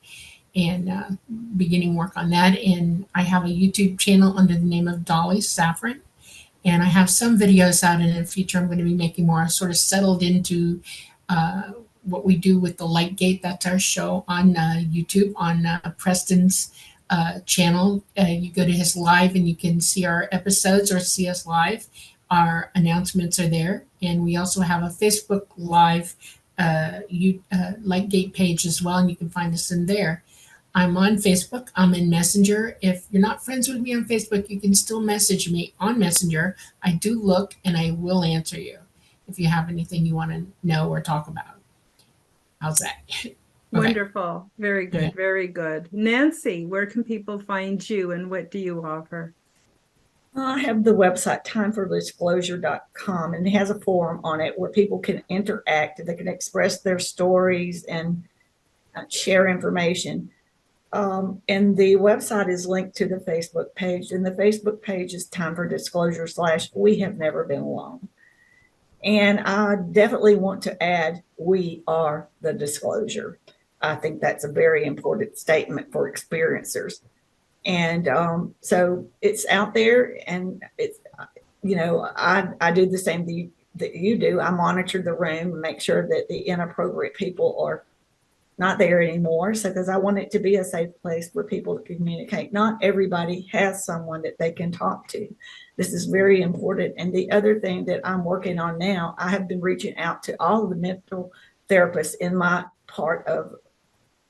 And beginning work on that. And I have a YouTube channel under the name of Dolly Safran. And I have some videos out, and in the future I'm going to be making more. I sort of settled into what we do with the Light Gate. That's our show on YouTube, on Preston's channel. You go to his live and you can see our episodes or see us live. Our announcements are there. And we also have a Facebook Live Light Gate page as well, and you can find us in there. I'm on Facebook. I'm in Messenger. If you're not friends with me on Facebook, you can still message me on Messenger. I do look, and I will answer you if you have anything you want to know or talk about. How's that? Okay. Wonderful. Very good. Okay. Very good. Nancy, where can people find you, and what do you offer? I have the website timefordisclosure.com, and it has a forum on it where people can interact. They can express their stories and share information. And the website is linked to the Facebook page, and the Facebook page is Time for Disclosure / We Have Never Been Alone. And I definitely want to add, we are the disclosure. I think that's a very important statement for experiencers. And so it's out there, and it's, I do the same that you do. I monitor the room and make sure that the inappropriate people are not there anymore. So, because I want it to be a safe place for people to communicate. Not everybody has someone that they can talk to. This is very important. And the other thing that I'm working on now, I have been reaching out to all of the mental therapists in my part of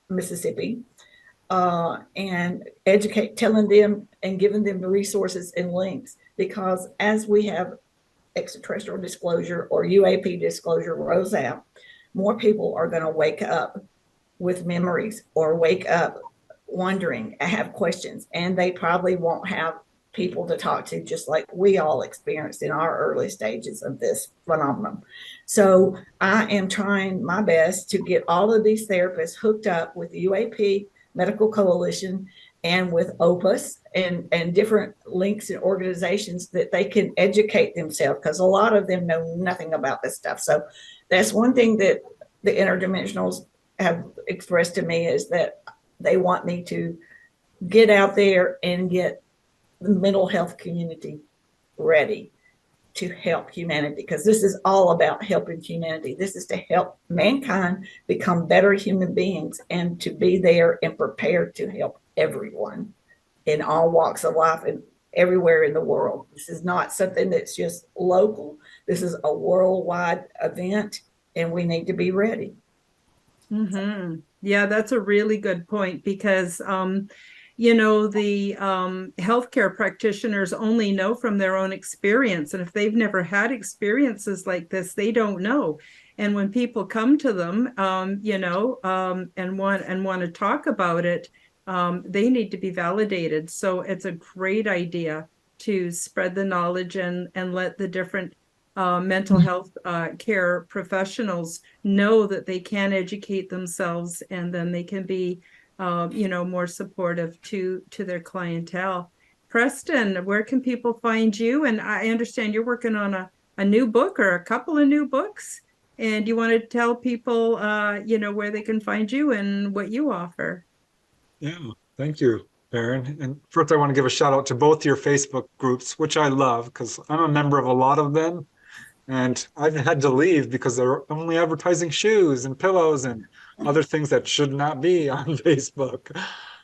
Mississippi, and telling them and giving them the resources and links, because as we have extraterrestrial disclosure or UAP disclosure rolls out, more people are going to wake up with memories or wake up wondering, have questions, and they probably won't have people to talk to, just like we all experienced in our early stages of this phenomenon. So I am trying my best to get all of these therapists hooked up with the UAP Medical Coalition and with Opus and different links and organizations that they can educate themselves, because a lot of them know nothing about this stuff. So that's one thing that the interdimensionals have expressed to me, is that they want me to get out there and get the mental health community ready to help humanity, because this is all about helping humanity. This is to help mankind become better human beings, and to be there and prepared to help everyone in all walks of life and everywhere in the world. This is not something that's just local. This is a worldwide event, and we need to be ready. Mm-hmm. Yeah, that's a really good point, because you know, the healthcare practitioners only know from their own experience. And if they've never had experiences like this, they don't know. And when people come to them, you know, and want to talk about it, they need to be validated. So it's a great idea to spread the knowledge and let the different mental health care professionals know that they can educate themselves, and then they can be you know, more supportive to their clientele. Preston, where can people find you? And I understand you're working on a new book, or a couple of new books, and you want to tell people you know, where they can find you and what you offer. Yeah, thank you, Karen. And first, I want to give a shout out to both your Facebook groups, which I love because I'm a member of a lot of them. And I've had to leave because they're only advertising shoes and pillows and other things that should not be on Facebook.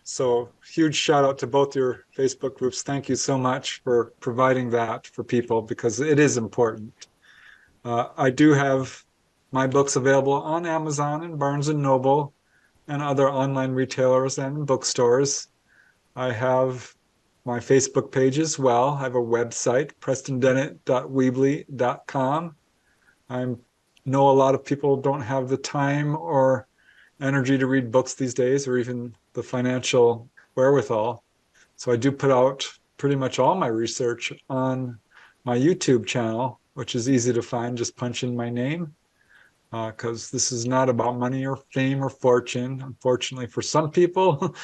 So, huge shout out to both your Facebook groups. Thank you so much for providing that for people, because it is important. I do have my books available on Amazon and Barnes and Noble and other online retailers and bookstores. I have my Facebook page as well. I have a website, prestondennett.weebly.com. I know a lot of people don't have the time or energy to read books these days, or even the financial wherewithal. So I do put out pretty much all my research on my YouTube channel, which is easy to find. Just punch in my name, because this is not about money or fame or fortune. Unfortunately, for some people,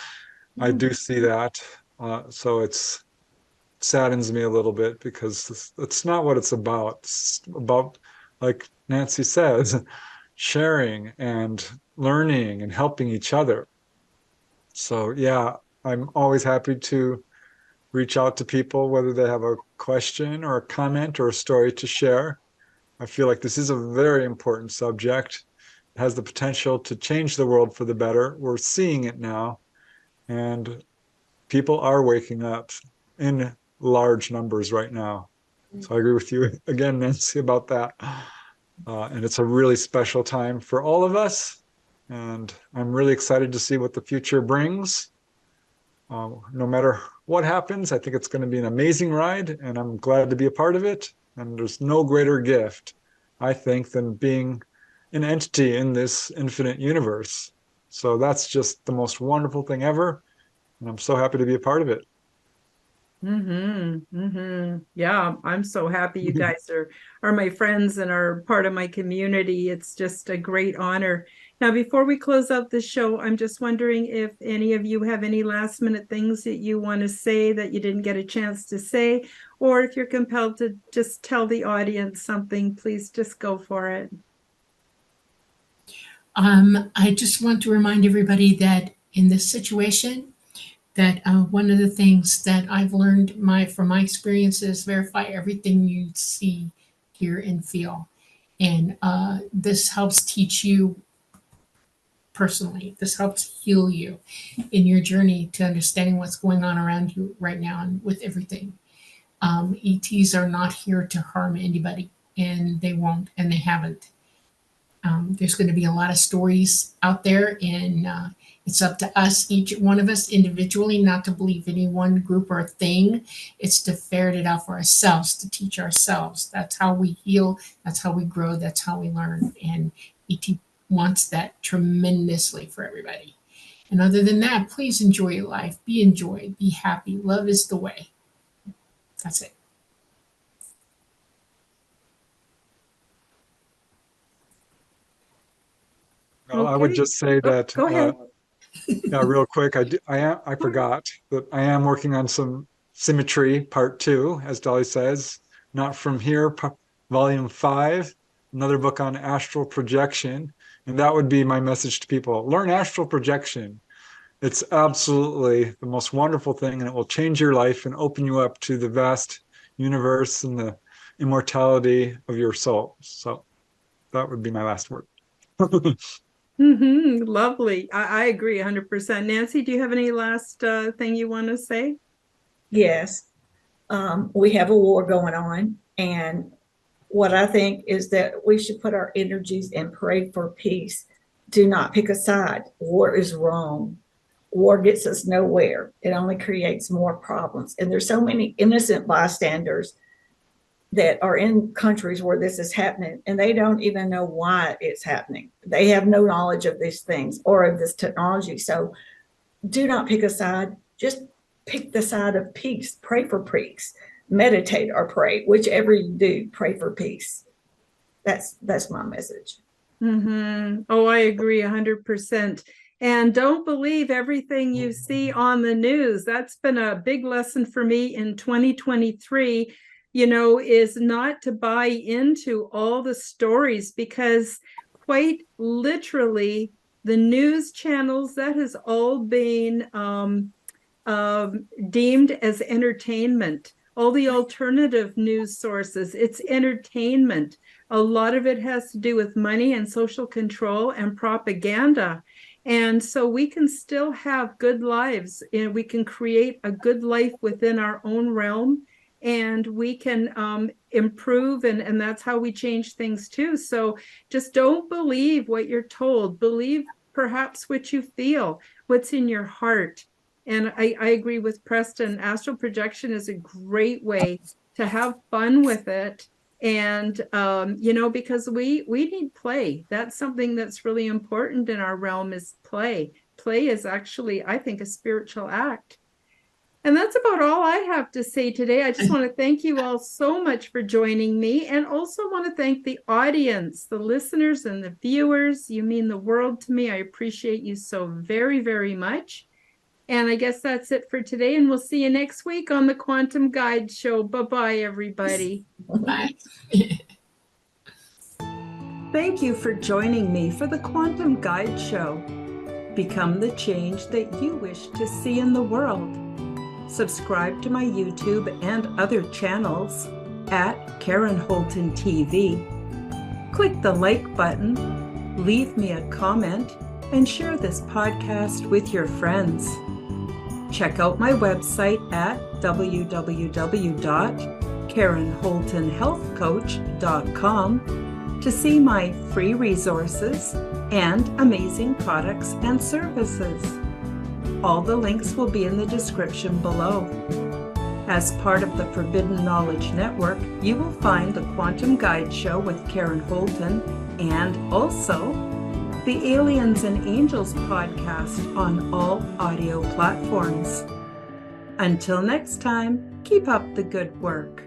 I do see that. So it saddens me a little bit, because it's not what it's about. It's about, like Nancy says, sharing and learning and helping each other. So yeah, I'm always happy to reach out to people, whether they have a question or a comment or a story to share. I feel like this is a very important subject. It has the potential to change the world for the better. We're seeing it now, and people are waking up in large numbers right now. So I agree with you again, Nancy, about that. And it's a really special time for all of us. And I'm really excited to see what the future brings. No matter what happens, I think it's going to be an amazing ride, and I'm glad to be a part of it. And there's no greater gift, I think, than being an entity in this infinite universe. So that's just the most wonderful thing ever. And I'm so happy to be a part of it. Mm-hmm. Mm-hmm. Yeah, I'm so happy you guys are my friends and are part of my community. It's just a great honor. Now, before we close out the show, I'm just wondering if any of you have any last minute things that you want to say that you didn't get a chance to say, or if you're compelled to just tell the audience something, please just go for it. I just want to remind everybody that in this situation, that one of the things that I've learned from my experiences, verify everything you see, hear, and feel. And this helps teach you personally. This helps heal you in your journey to understanding what's going on around you right now and with everything. ETs are not here to harm anybody, and they won't, and they haven't. There's going to be a lot of stories out there, and it's up to us, each one of us individually, not to believe any one group or thing. It's to ferret it out for ourselves, to teach ourselves. That's how we heal. That's how we grow. That's how we learn. And ET wants that tremendously for everybody. And other than that, please enjoy your life. Be enjoyed. Be happy. Love is the way. That's it. Well, I would Okay. just say that Go ahead. Yeah, real quick, I forgot that I am working on some symmetry part 2, as Dolly says, Not From Here, volume 5, another book on astral projection. And that would be my message to people. Learn astral projection. It's absolutely the most wonderful thing, and it will change your life and open you up to the vast universe and the immortality of your soul. So that would be my last word. Lovely. I agree 100%. Nancy, do you have any last thing you want to say? Yes. We have a war going on, and what I think is that we should put our energies and pray for peace. Do not pick a side. War is wrong. War gets us nowhere. It only creates more problems. And there's so many innocent bystanders that are in countries where this is happening, and they don't even know why it's happening. They have no knowledge of these things or of this technology. So do not pick a side. Just pick the side of peace. Pray for peace. Meditate or pray, whichever you do. Pray for peace. That's my message. Oh, I agree 100%. And don't believe everything you see on the news. That's been a big lesson for me in 2023, is not to buy into all the stories, because quite literally the news channels, that has all been deemed as entertainment. All the alternative news sources, it's entertainment. A lot of it has to do with money and social control and propaganda. And so we can still have good lives, and we can create a good life within our own realm, and we can improve, and that's how we change things too. So just don't believe what you're told. Believe perhaps what you feel, what's in your heart. And I agree with Preston. Astral projection is a great way to have fun with it. And, because we need play. That's something that's really important in our realm, is play. Play is actually, I think, a spiritual act. And that's about all I have to say today. I just want to thank you all so much for joining me, and also want to thank the audience, the listeners and the viewers. You mean the world to me. I appreciate you so very, very much. And I guess that's it for today. And we'll see you next week on the Quantum Guide Show. Bye-bye, everybody. Bye. Thank you for joining me for the Quantum Guide Show. Become the change that you wish to see in the world. Subscribe to my YouTube and other channels at Karen Holton TV. Click the like button, leave me a comment, and share this podcast with your friends. Check out my website at www.karenholtonhealthcoach.com to see my free resources and amazing products and services. All the links will be in the description below. As part of the Forbidden Knowledge Network, you will find the Quantum Guide Show with Karen Holton, and also the Aliens and Angels podcast on all audio platforms. Until next time, keep up the good work.